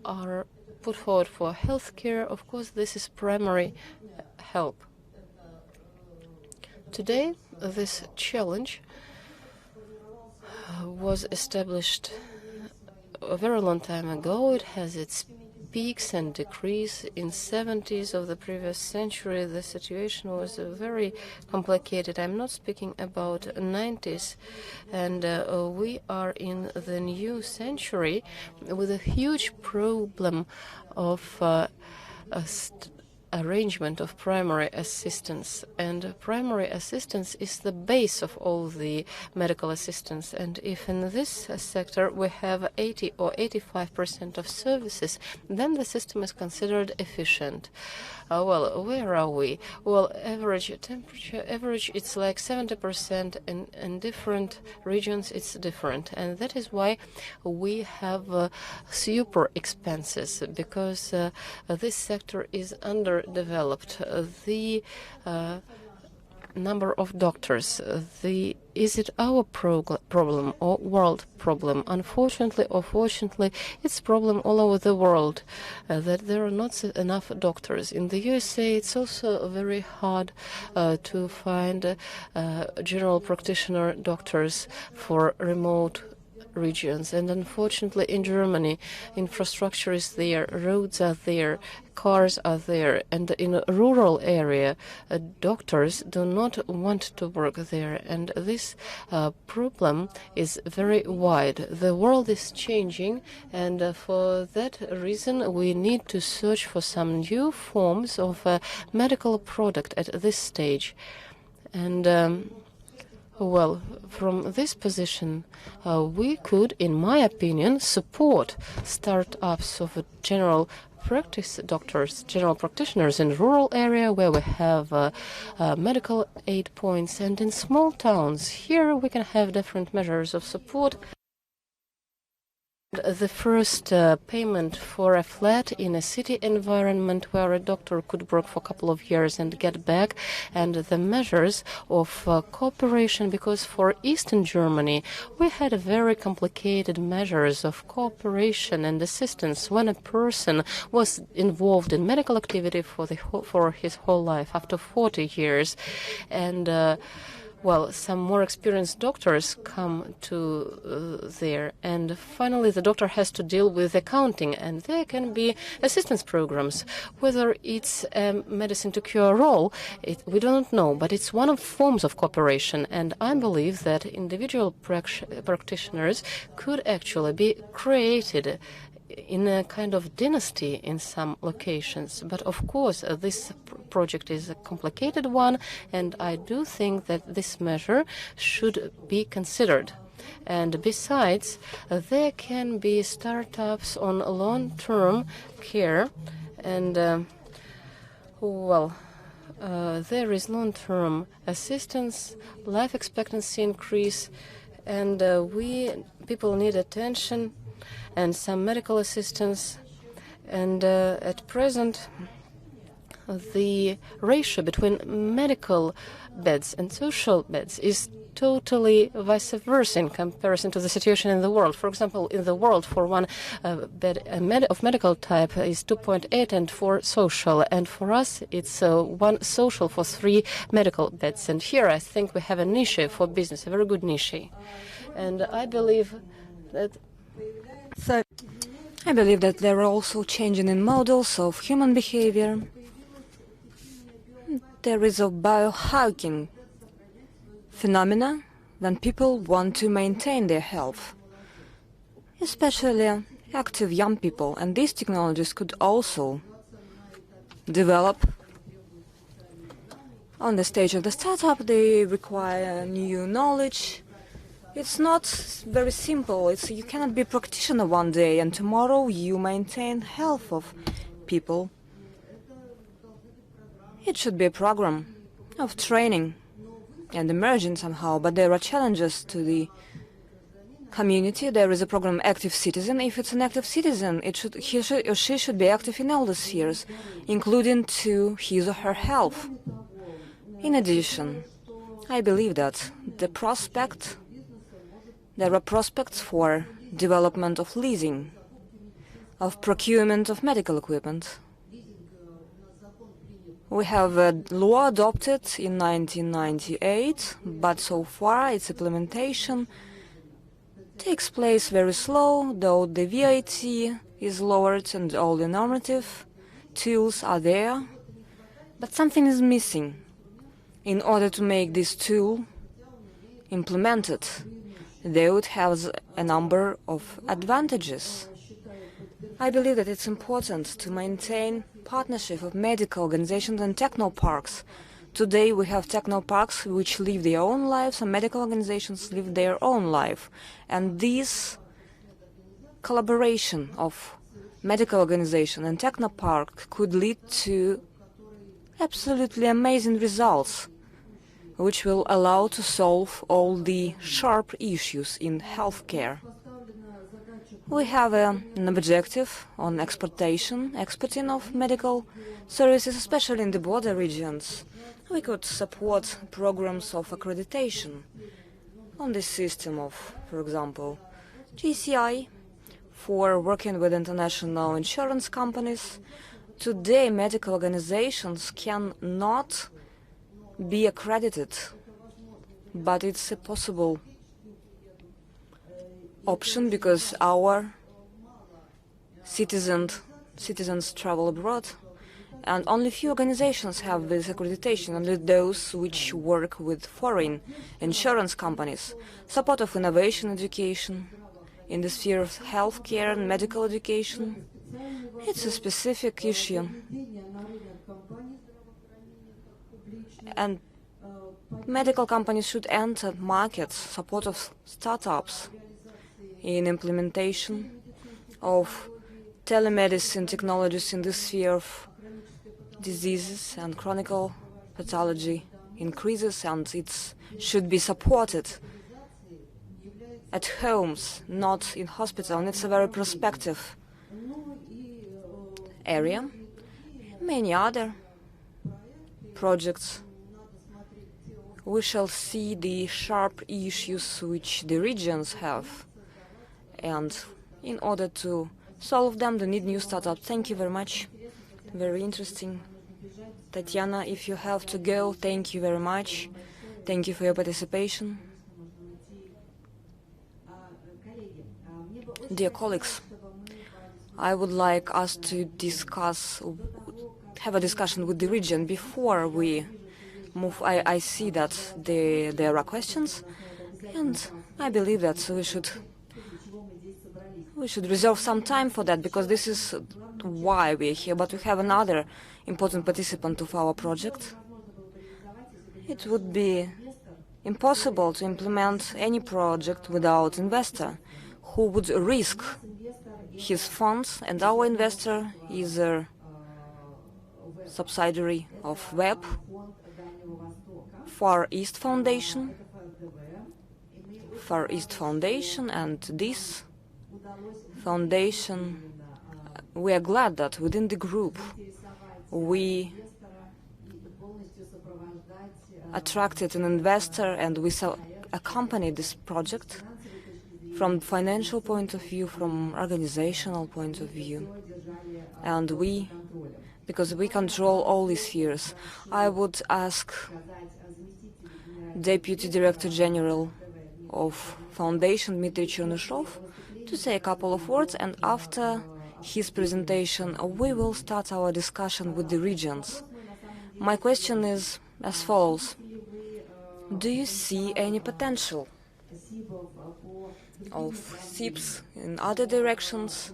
are put forward for healthcare. Of course, this is primary help. Today, this challenge was established a very long time ago. It has its peaks and decrease. In 70s of the previous century, the situation was very complicated. I'm not speaking about 90s. And we are in the new century with a huge problem of arrangement of primary assistance. And primary assistance is the base of all the medical assistance. And if in this sector we have 80 or 85% of services, then the system is considered efficient. Well, where are we? Well, average temperature, it's like 70%. In different regions, it's different. And that is why we have super expenses, because this sector is underdeveloped. The number of doctors, is it our problem or world problem? Unfortunately or fortunately, it's a problem all over the world, that there are not enough doctors. In the USA, it's also very hard to find general practitioner doctors for remote regions. And unfortunately, in Germany, infrastructure is there, roads are there, cars are there, and in a rural area, doctors do not want to work there, and this problem is very wide. The world is changing, and for that reason, we need to search for some new forms of medical product at this stage. And well, from this position, we could, in my opinion, support startups of general practice doctors, general practitioners in rural area where we have medical aid points, and in small towns. Here we can have different measures of support. The first payment for a flat in a city environment where a doctor could work for a couple of years and get back, and the measures of cooperation, because for Eastern Germany we had very complicated measures of cooperation and assistance when a person was involved in medical activity for his whole life after 40 years. And well, some more experienced doctors come to there, and finally the doctor has to deal with accounting, and there can be assistance programs. Whether it's medicine to cure all, we don't know, but it's one of forms of cooperation, and I believe that individual practitioners could actually be created in a kind of dynasty in some locations. But of course, this project is a complicated one, and I do think that this measure should be considered. And besides, there can be startups on long-term care, and well, there is long-term assistance, life expectancy increase, and people need attention and some medical assistance. And at present, the ratio between medical beds and social beds is totally vice versa in comparison to the situation in the world. For example, in the world, for one bed of medical type is 2.8 and 4 social, and for us it's 1 social for 3 medical beds. And here I think we have a niche for business, a very good niche. And I believe that there are also changes in models of human behavior. There is a biohacking phenomena when people want to maintain their health, especially active young people, and these technologies could also develop on the stage of the startup. They require new knowledge. It's not very simple. You cannot be a practitioner one day and tomorrow you maintain health of people. It should be a program of training and emerging somehow, but there are challenges to the community. There is a program Active Citizen. If it's an active citizen, he or she should be active in all the spheres, including to his or her health. In addition, I believe that there are prospects for development of leasing, of procurement of medical equipment. We have a law adopted in 1998, but so far its implementation takes place very slow, though the VAT is lowered and all the normative tools are there. But something is missing in order to make this tool implemented. They would have a number of advantages. I believe that it's important to maintain partnership of medical organizations and technoparks. Today we have technoparks which live their own lives and medical organizations live their own life. And this collaboration of medical organization and technopark could lead to absolutely amazing results, which will allow to solve all the sharp issues in healthcare. We have an objective on exporting of medical services, especially in the border regions. We could support programs of accreditation on this system of, for example, GCI for working with international insurance companies. Today, medical organizations cannot be accredited, but it's a possible option because our citizens travel abroad, and only few organizations have this accreditation, only those which work with foreign insurance companies. Support of innovation education in the sphere of healthcare and medical education, it's a specific issue. And medical companies should enter markets, support of startups in implementation of telemedicine technologies in the sphere of diseases and chronic pathology increases, and it should be supported. at homes, not in hospital, and it's a very prospective area. Many other projects. We shall see the sharp issues which the regions have, and in order to solve them, they need new startups. Thank you very much. Very interesting. Tatiana, if you have to go, thank you very much. Thank you for your participation. Dear colleagues, I would like us to have a discussion with the region before we move. I see that there are questions, and I believe that we should reserve some time for that, because this is why we are here. But we have another important participant of our project. It would be impossible to implement any project without investor who would risk his funds, and our investor is a subsidiary of WEB, Far East Foundation, and this foundation, we are glad that within the group we attracted an investor, and we accompanied this project from financial point of view, from organizational point of view, and because we control all these spheres. I would ask Deputy Director General of Foundation, Dmitry Chernyshov, to say a couple of words, and after his presentation we will start our discussion with the regions. My question is as follows. Do you see any potential of SIPs in other directions,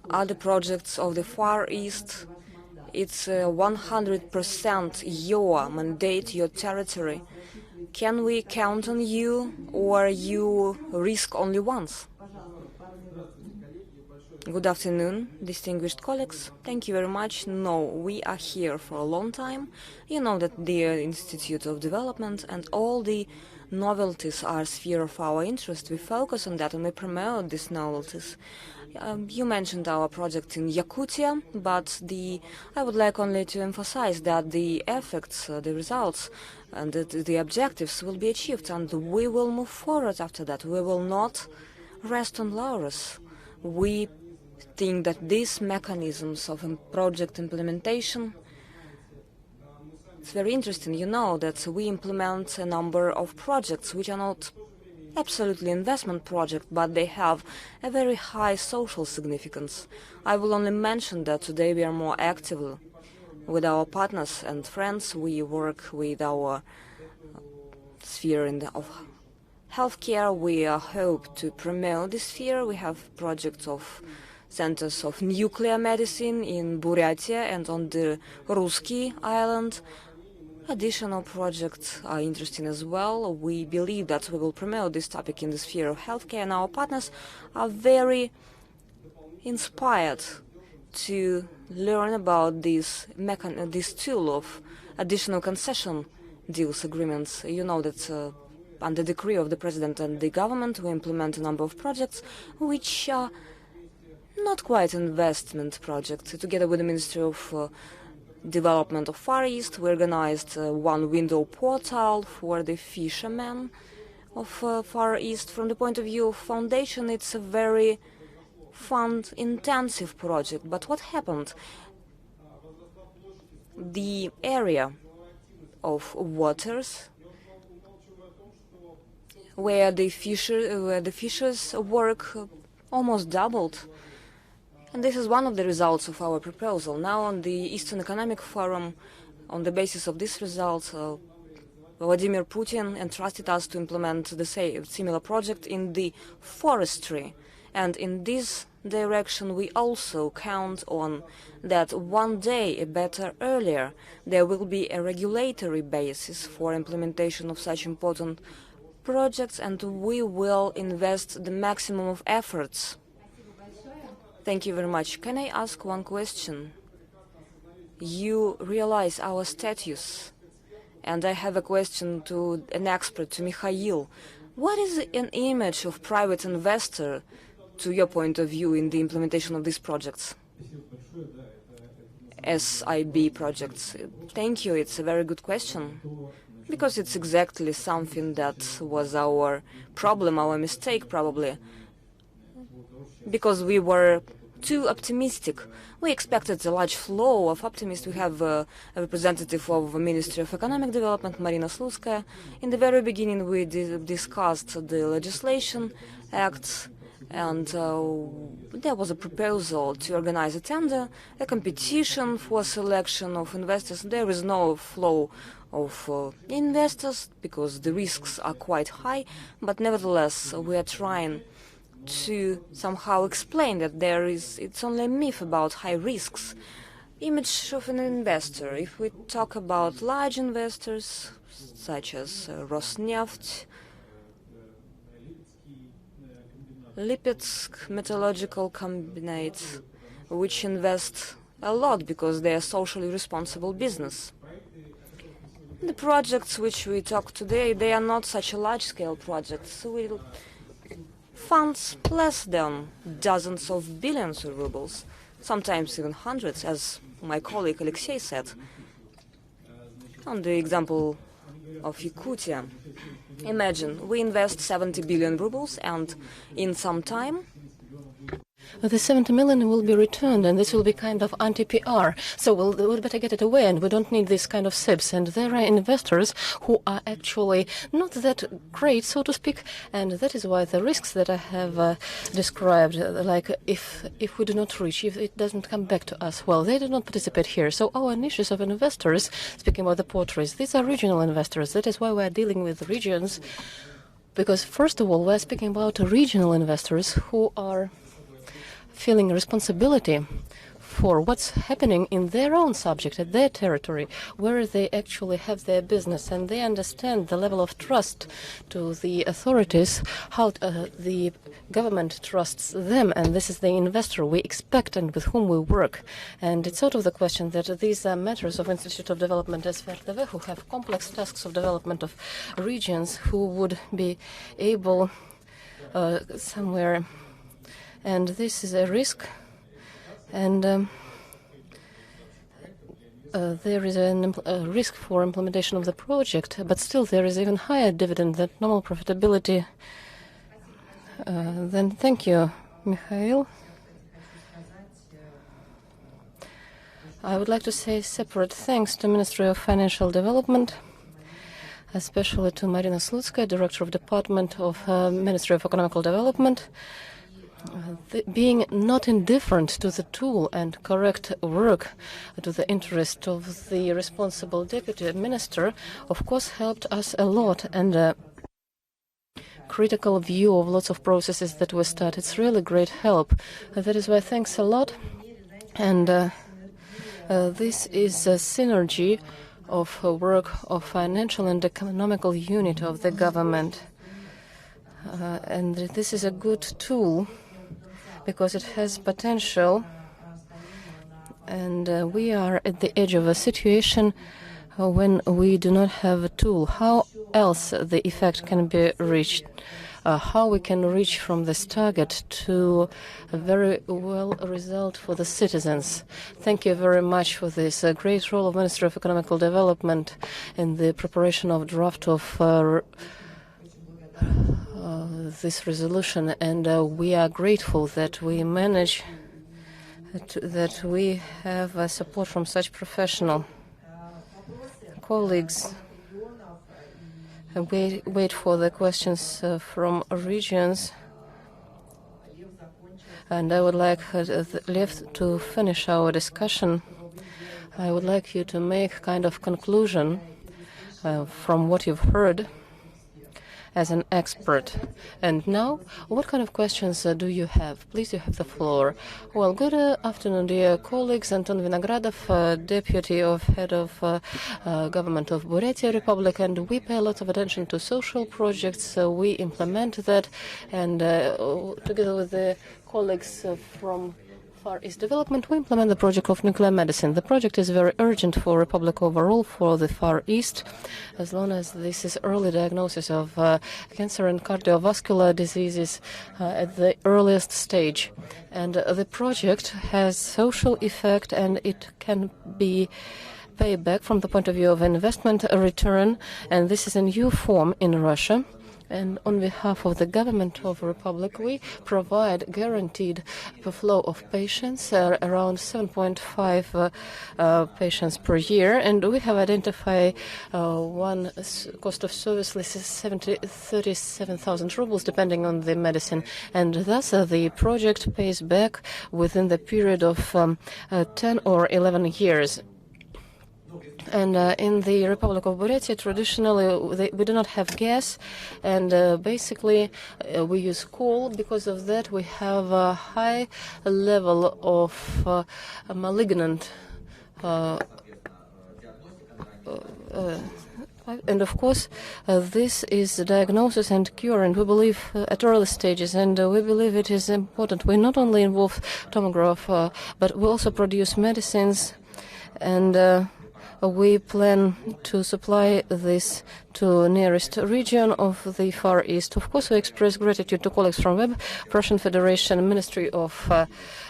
other projects of the Far East? It's 100% your mandate, your territory. Can we count on you, or you risk only once? Good afternoon, distinguished colleagues. Thank you very much. No, we are here for a long time. You know that the Institute of Development and all the novelties are a sphere of our interest. We focus on that and we promote these novelties. You mentioned our project in Yakutia, but I would like only to emphasize that the effects, the results, and the objectives will be achieved, and we will move forward after that. We will not rest on laurels. We think that these mechanisms of project implementation, it's very interesting. You know that we implement a number of projects which are not absolutely investment projects, but they have a very high social significance. I will only mention that today we are more active with our partners and friends. We work with our sphere of healthcare. We hope to promote this sphere. We have projects of centers of nuclear medicine in Buryatia and on the Ruski Island. Additional projects are interesting as well. We believe that we will promote this topic in the sphere of healthcare, and our partners are very inspired to learn about this tool of additional concession deals agreements. You know that under decree of the President and the government, we implement a number of projects which are not quite investment projects. Together with the Ministry of Development of Far East, we organized one window portal for the fishermen of Far East. From the point of view of foundation, it's a very fund-intensive project. But what happened? The area of waters where the fishers work almost doubled. And this is one of the results of our proposal. Now on the Eastern Economic Forum, on the basis of this result, Vladimir Putin entrusted us to implement the similar project in the forestry. And in this direction, we also count on that one day, better earlier, there will be a regulatory basis for implementation of such important projects, and we will invest the maximum of efforts. Thank you very much. Can I ask one question? You realize our status, and I have a question to an expert, to Mikhail. What is an image of private investor, to your point of view, in the implementation of these projects? SIB projects. Thank you. It's a very good question, because it's exactly something that was our problem, our mistake probably, because we were too optimistic. We expected a large flow of optimists. We have a representative of the Ministry of Economic Development, Marina Slutskaya. In the very beginning, we discussed the legislation acts, and there was a proposal to organize a tender, a competition for selection of investors. There is no flow of investors because the risks are quite high, but nevertheless, we are trying to somehow explain that it's only a myth about high risks. Image of an investor. If we talk about large investors, such as Rosneft, Lipetsk Metallurgical Combinate, which invest a lot because they are socially responsible business. The projects which we talk today, they are not such a large-scale projects. Funds less than dozens of billions of rubles, sometimes even hundreds, as my colleague Alexei said. On the example of Yakutia, imagine we invest 70 billion rubles, and in some time the 70 million will be returned, and this will be kind of anti-PR. So we'll better get it away, and we don't need this kind of SIBs. And there are investors who are actually not that great, so to speak, and that is why the risks that I have described, like if we do not reach, if it doesn't come back to us, well, they do not participate here. So our niches of investors, speaking about the portraits, these are regional investors. That is why we are dealing with regions, because first of all, we're speaking about regional investors who are feeling responsibility for what's happening in their own subject, at their territory, where they actually have their business, and they understand the level of trust to the authorities, how the government trusts them, and this is the investor we expect and with whom we work. And it's out of the question that these are matters of Institute of Development as SVRTV, who have complex tasks of development of regions, who would be able somewhere. And this is a risk, and there is a risk for implementation of the project, but still there is even higher dividend than normal profitability. Then thank you, Mikhail. I would like to say separate thanks to Ministry of Financial Development, especially to Marina Slutskaya, Director of Department of Ministry of Economical Development, being not indifferent to the tool and correct work to the interest of the responsible deputy minister, of course, helped us a lot, and critical view of lots of processes that we start. It's really great help. That is why thanks a lot. And this is a synergy of work of financial and economical unit of the government. And this is a good tool because it has potential, and we are at the edge of a situation when we do not have a tool. How else the effect can be reached? How we can reach from this target to a very well result for the citizens. Thank you very much for this great role of Ministry of Economical Development in the preparation of draft of this resolution, and we are grateful that we manage that we have support from such professional colleagues. Wait for the questions from regions, and I would like Lev to finish our discussion. I would like you to make kind of conclusion from what you've heard as an expert. And now, what kind of questions do you have? Please, you have the floor. Well, good afternoon, dear colleagues. Anton Vinogradov, Deputy of Head of Government of Buryatia Republic, and we pay a lot of attention to social projects. We implement that, and together with the colleagues from Far East development, we implement the project of nuclear medicine. The project is very urgent for Republic overall, for the Far East, as long as this is early diagnosis of cancer and cardiovascular diseases at the earliest stage. And the project has social effect, and it can be paid back from the point of view of investment return, and this is a new form in Russia. And on behalf of the government of the Republic, we provide guaranteed flow of patients, around 7.5 patients per year. And we have identified one cost of service list is 37,000 rubles, depending on the medicine. And thus the project pays back within the period of 10 or 11 years. And in the Republic of Buryatia, traditionally, we do not have gas, and basically we use coal. Because of that, we have a high level of malignant and of course, this is diagnosis and cure, and we believe at early stages, and we believe it is important. We not only involve tomograph, but we also produce medicines, and we plan to supply this to nearest region of the Far East. Of course, we express gratitude to colleagues from WEB, Russian Federation, Ministry of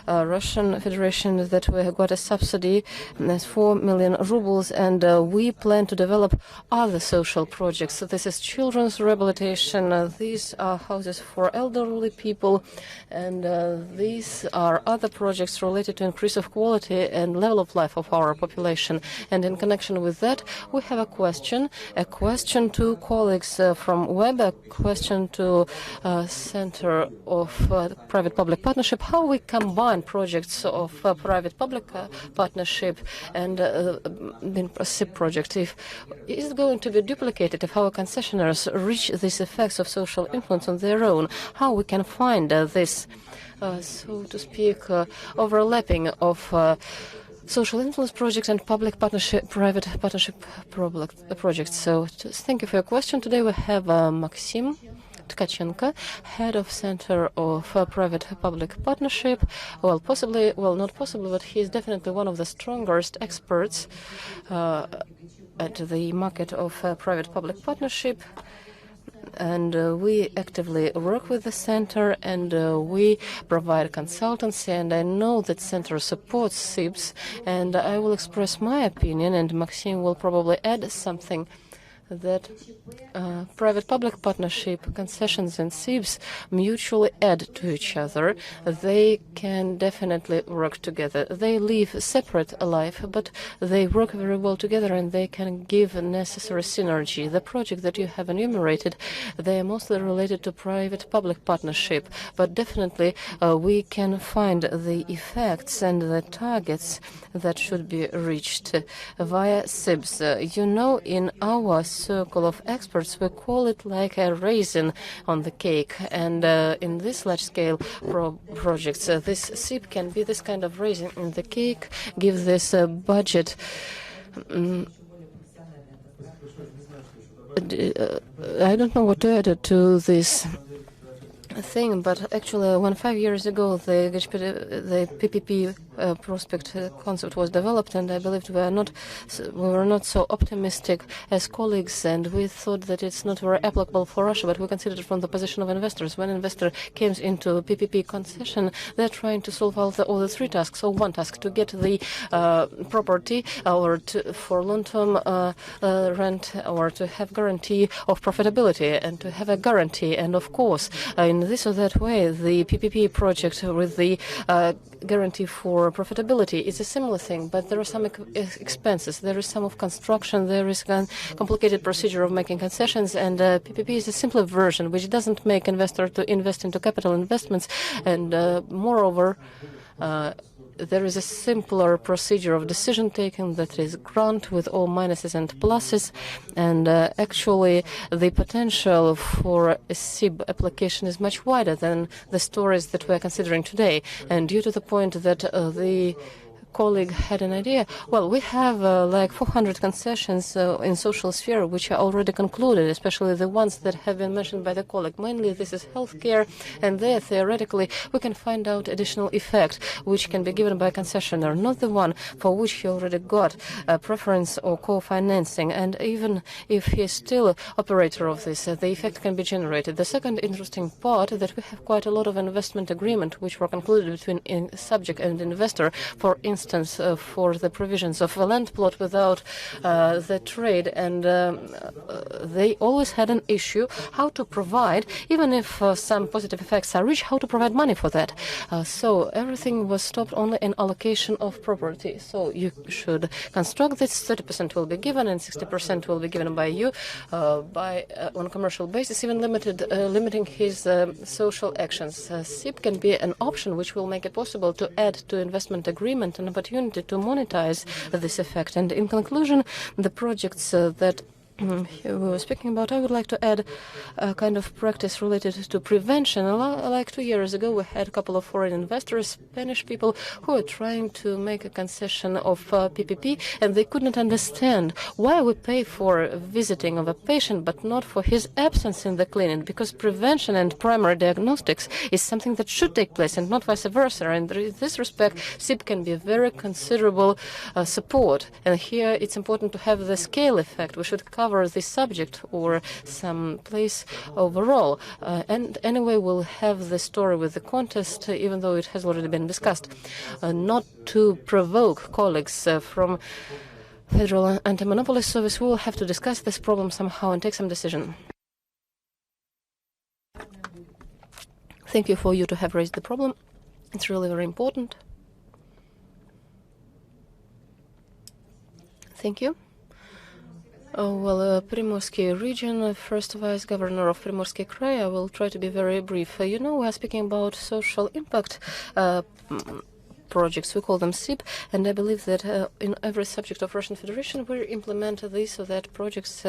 Russian Federation, that we have got a subsidy, that's 4 million rubles, and we plan to develop other social projects. So this is children's rehabilitation, these are houses for elderly people, and these are other projects related to increase of quality and level of life of our population. And in connection with that, we have a question to colleagues from WEB, a question to Center of Private-Public Partnership, how we combine projects of private-public partnership and the SIP project. Is it going to be duplicated if our concessionaires reach these effects of social influence on their own? How we can find this, so to speak, overlapping of social influence projects and public partnership, private partnership projects. So thank you for your question. Today we have Maxim Tkachenko, head of Center of Private-Public Partnership. Well, not possibly, but he is definitely one of the strongest experts at the market of private-public partnership. And we actively work with the center, and we provide consultancy, and I know that center supports SIPs, and I will express my opinion, and Maxim will probably add something, that private-public partnership, concessions and SIPs mutually add to each other. They can definitely work together. They live separate life, but they work very well together, and they can give necessary synergy. The project that you have enumerated, they are mostly related to private-public partnership, but definitely we can find the effects and the targets that should be reached via SIPs. You know, in our circle of experts, we call it like a raisin on the cake, and in this large-scale projects, this SIP can be this kind of raisin in the cake, give this budget. I don't know what to add to this thing, but actually 5 years ago the PPP prospect concept was developed, and I believed we were not so optimistic as colleagues, and we thought that it's not very applicable for Russia, but we considered it from the position of investors. When investor comes into PPP concession, they're trying to solve all the three tasks. or one task, to get the property, or for long-term rent, or to have guarantee of profitability, and to have a guarantee. And of course, in this or that way, the PPP project with the guarantee for profitability is a similar thing, but there are some expenses. There is some of construction, there is a complicated procedure of making concessions, and PPP is a simpler version, which doesn't make investor to invest into capital investments, and moreover, there is a simpler procedure of decision-taking that is grant with all minuses and pluses, and actually the potential for a SIB application is much wider than the stories that we are considering today. And due to the point that the colleague had an idea. Well, we have like 400 concessions in social sphere which are already concluded, especially the ones that have been mentioned by the colleague. Mainly this is healthcare, and there theoretically we can find out additional effect which can be given by a concessionaire, not the one for which he already got preference or co-financing. And even if he is still operator of this, the effect can be generated. The second interesting part that we have quite a lot of investment agreement which were concluded between subject and investor, for instance, for the provisions of a land plot without the trade, and they always had an issue how to provide, even if some positive effects are reached, how to provide money for that. So everything was stopped only in allocation of property. So you should construct this, 30% will be given and 60% will be given by you on a commercial basis, even limiting his social actions. SIP can be an option which will make it possible to add to investment agreement an opportunity to monetize this effect. And in conclusion, the projects that we were speaking about, I would like to add a kind of practice related to prevention. Like 2 years ago, we had a couple of foreign investors, Spanish people, who were trying to make a concession of PPP, and they couldn't understand why we pay for visiting of a patient but not for his absence in the clinic, because prevention and primary diagnostics is something that should take place and not vice versa. And in this respect, SIP can be a very considerable support. And here it's important to have the scale effect. We should cover this subject or some place overall. And anyway, we'll have the story with the contest, even though it has already been discussed. Not to provoke colleagues from Federal Anti-Monopoly Service, we will have to discuss this problem somehow and take some decision. Thank you for you to have raised the problem. It's really very important. Thank you. Primorsky region, first Vice Governor of Primorsky Krai. I will try to be very brief. We are speaking about social impact projects. We call them SIP, and I believe that in every subject of Russian Federation we implement these or that projects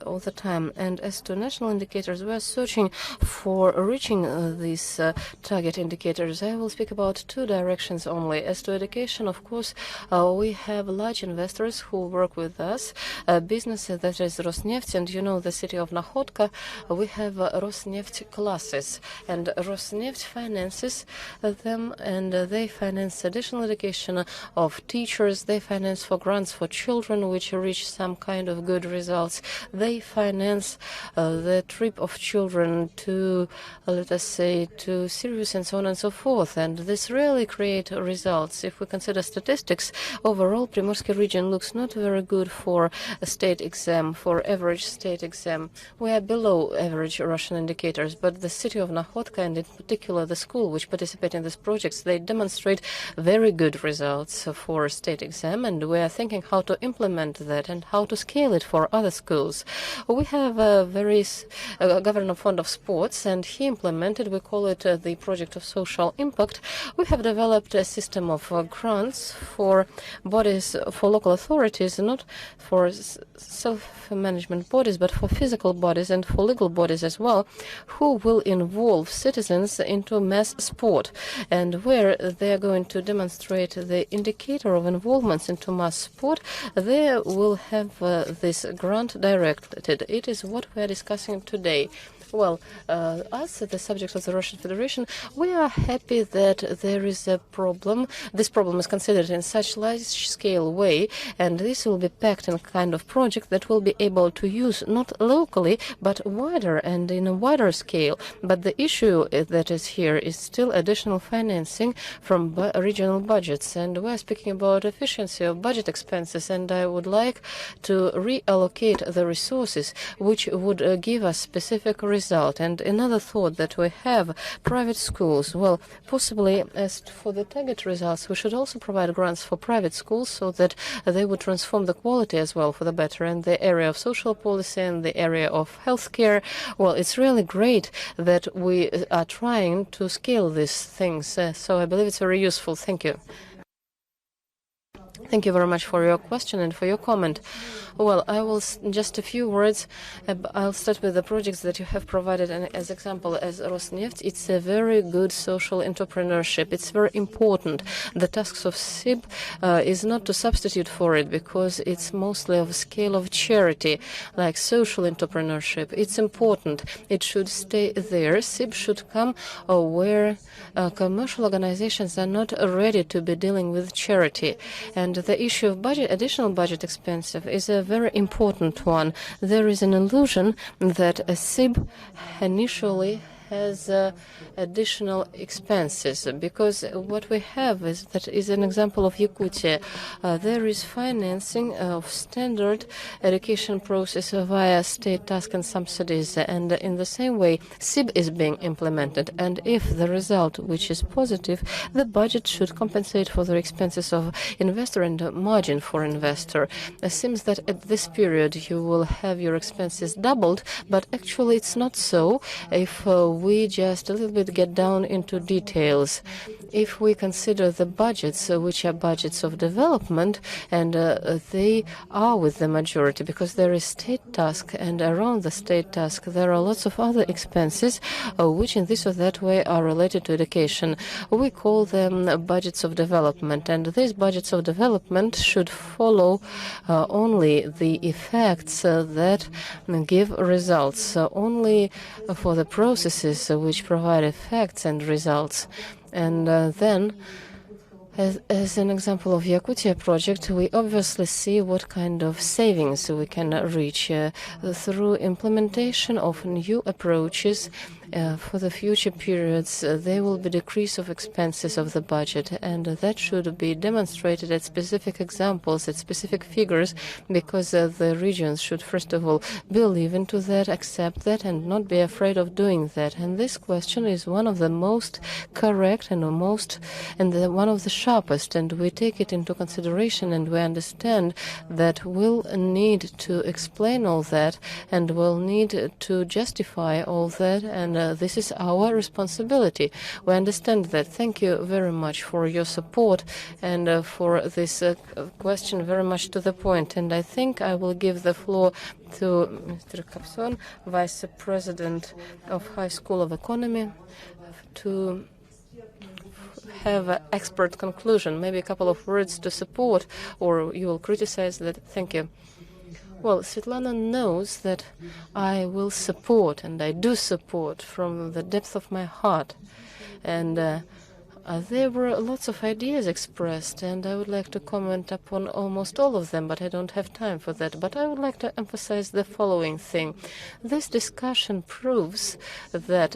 all the time. And as to national indicators, we are searching for reaching these target indicators. I will speak about two directions only. As to education, of course, we have large investors who work with us, business that is Rosneft, and the city of Nakhodka. We have Rosneft classes, and Rosneft finances them, and they finance additional education of teachers. They finance for grants for children which reach some kind of good results. They finance the trip of children to, let us say, to Sirius and so on and so forth. And this really create results. If we consider statistics, overall, Primorsky region looks not very good for a state exam, for average state exam. We are below average Russian indicators, but the city of Nakhodka, and in particular the school which participate in these projects, they demonstrate very good results for state exam, and we are thinking how to implement that and how to scale it for other schools. We have a very governor fond of sports, and he implemented, we call it the project of social impact. We have developed a system of grants for bodies, for local authorities, not for self-management bodies, but for physical bodies and for legal bodies as well, who will involve citizens into mass sport, and where they are going to demonstrate the indicator of involvements into mass sport, they will have this grant directed. It is what we are discussing today. Well, us, the subject of the Russian Federation, we are happy that there is a problem. This problem is considered in such large-scale way, and this will be packed in a kind of project that will be able to use not locally, but wider and in a wider scale. But the issue that is here is still additional financing from regional budgets, and we are speaking about efficiency of budget expenses, and I would like to reallocate the resources which would give us specific results. And another thought that we have, private schools. Well, possibly as for the target results, we should also provide grants for private schools so that they would transform the quality as well for the better in the area of social policy and the area of healthcare. Well, it's really great that we are trying to scale these things. So I believe it's very useful. Thank you. Thank you very much for your question and for your comment. Well, I will just a few words. I'll start with the projects that you have provided as example as Rosneft. It's a very good social entrepreneurship. It's very important. The tasks of SIB is not to substitute for it because it's mostly of a scale of charity, like social entrepreneurship. It's important. It should stay there. SIB should come where commercial organizations are not ready to be dealing with charity. And the issue of additional budget expenses is a very important one. There is an illusion that a SIB initially has additional expenses, because what we have is that is an example of Yakutia. There is financing of standard education process via state task and subsidies, and in the same way SIB is being implemented, and if the result which is positive, the budget should compensate for the expenses of investor and margin for investor. It seems that at this period you will have your expenses doubled, but actually it's not so if we just a little bit get down into details. If we consider the budgets, which are budgets of development, and they are with the majority because there is state task, and around the state task there are lots of other expenses which in this or that way are related to education. We call them budgets of development, and these budgets of development should follow only the effects that give results, only for the processes which provide effects and results. And then, as an example of Yakutia project, we obviously see what kind of savings we can reach through implementation of new approaches. For the future periods, there will be decrease of expenses of the budget, and that should be demonstrated at specific examples, at specific figures, because the regions should first of all believe into that, accept that, and not be afraid of doing that. And this question is one of the most correct and one of the sharpest, and we take it into consideration, and we understand that we'll need to explain all that, and we'll need to justify all that, and this is our responsibility. We understand that. Thank you very much for your support and for this question, very much to the point. And I think I will give the floor to Mr. Kapson, Vice President of High School of Economy, to have an expert conclusion, maybe a couple of words to support, or you will criticize that. Thank you. Well, Svetlana knows that I will support, and I do support from the depth of my heart. And there were lots of ideas expressed, and I would like to comment upon almost all of them, but I don't have time for that. But I would like to emphasize the following thing. This discussion proves that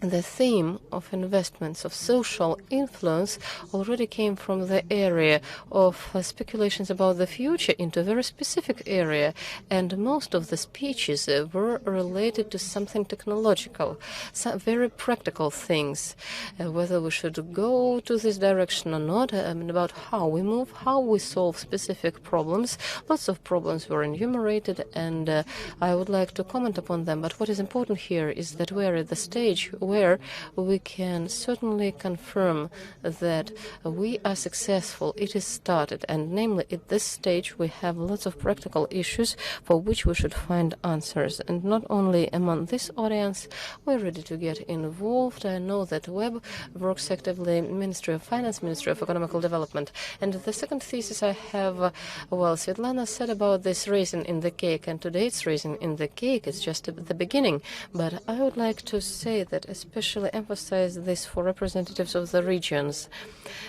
the theme of investments of social influence already came from the area of speculations about the future into a very specific area, and most of the speeches were related to something technological, some very practical things, whether we should go to this direction or not, about how we move, how we solve specific problems. Lots of problems were enumerated, and I would like to comment upon them. But what is important here is that we are at the stage where we can certainly confirm that we are successful. It is started, and namely at this stage we have lots of practical issues for which we should find answers. And not only among this audience, we're ready to get involved. I know that Web works actively, Ministry of Finance, Ministry of Economical Development. And the second thesis I have, well, Svetlana said about this raisin in the cake, and today it's raisin in the cake. It's just the beginning. But I would like to say that especially emphasize this for representatives of the regions.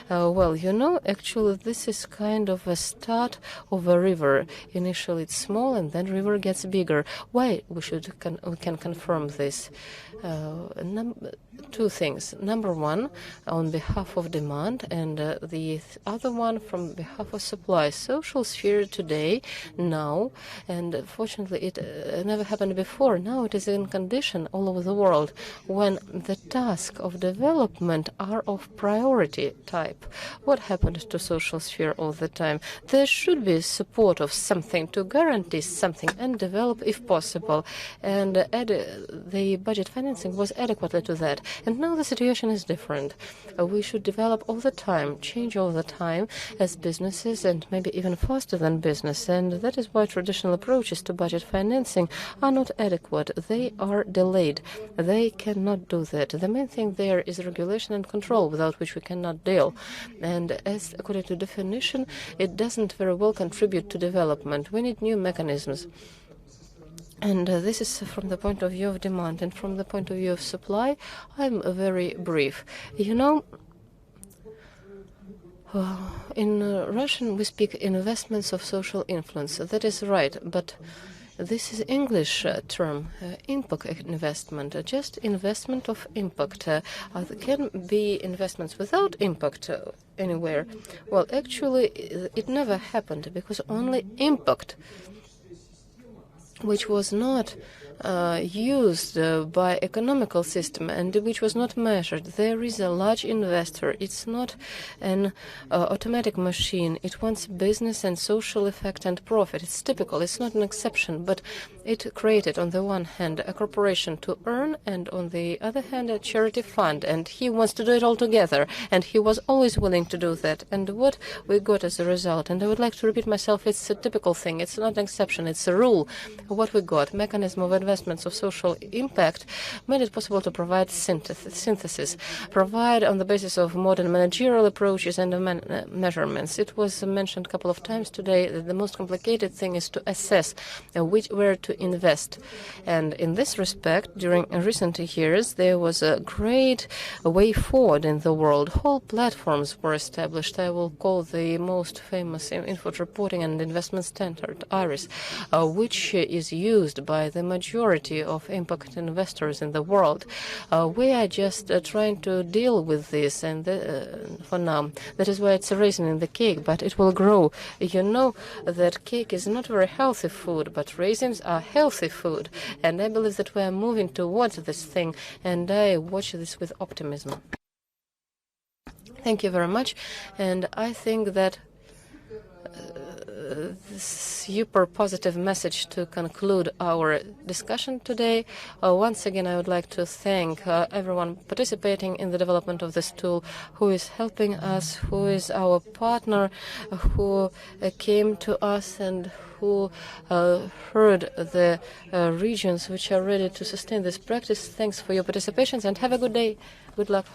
Well, you know, actually this is kind of a start of a river. Initially it's small, and then river gets bigger. Why we can confirm this? Two things. Number one, on behalf of demand, and the other one from behalf of supply. Social sphere today, now, and fortunately it never happened before. Now it is in condition all over the world when the tasks of development are of priority type. What happened to social sphere all the time? There should be support of something to guarantee something and develop if possible. And the budget financing was adequately to that. And now the situation is different. We should develop all the time, change all the time as businesses, and maybe even faster than business. And that is why traditional approaches to budget financing are not adequate. They are delayed. They cannot do that. The main thing there is regulation and control, without which we cannot deal. And as according to definition, it doesn't very well contribute to development. We need new mechanisms. And this is from the point of view of demand. And from the point of view of supply, I'm very brief. You know, in Russian, we speak investments of social influence. That is right, but this is English term, impact investment, just investment of impact. There can be investments without impact anywhere. Well, actually, it never happened because only impact, which was not used by economical system and which was not measured. There is a large investor. It's not an automatic machine. It wants business and social effect and profit. It's typical. It's not an exception, but it created, on the one hand, a corporation to earn, and on the other hand, a charity fund. And he wants to do it all together, and he was always willing to do that. And what we got as a result, and I would like to repeat myself, it's a typical thing. It's not an exception. It's a rule. What we got, mechanism of investments of social impact, made it possible to provide synthesis, provide on the basis of modern managerial approaches and measurements. It was mentioned a couple of times today that the most complicated thing is to assess where to invest. And in this respect, during recent years, there was a great way forward in the world. Whole platforms were established. I will call the most famous info reporting and investment standard, IRIS, which is used by the majority of impact investors in the world. We are just trying to deal with this, and for now, that is why it's a raisin in the cake, but it will grow. You know that cake is not very healthy food, but raisins are healthy food, and I believe that we are moving towards this thing, and I watch this with optimism. Thank you very much, and I think that super positive message to conclude our discussion today. Once again, I would like to thank everyone participating in the development of this tool, who is helping us, who is our partner, who came to us and who heard the regions which are ready to sustain this practice. Thanks for your participation and have a good day. Good luck.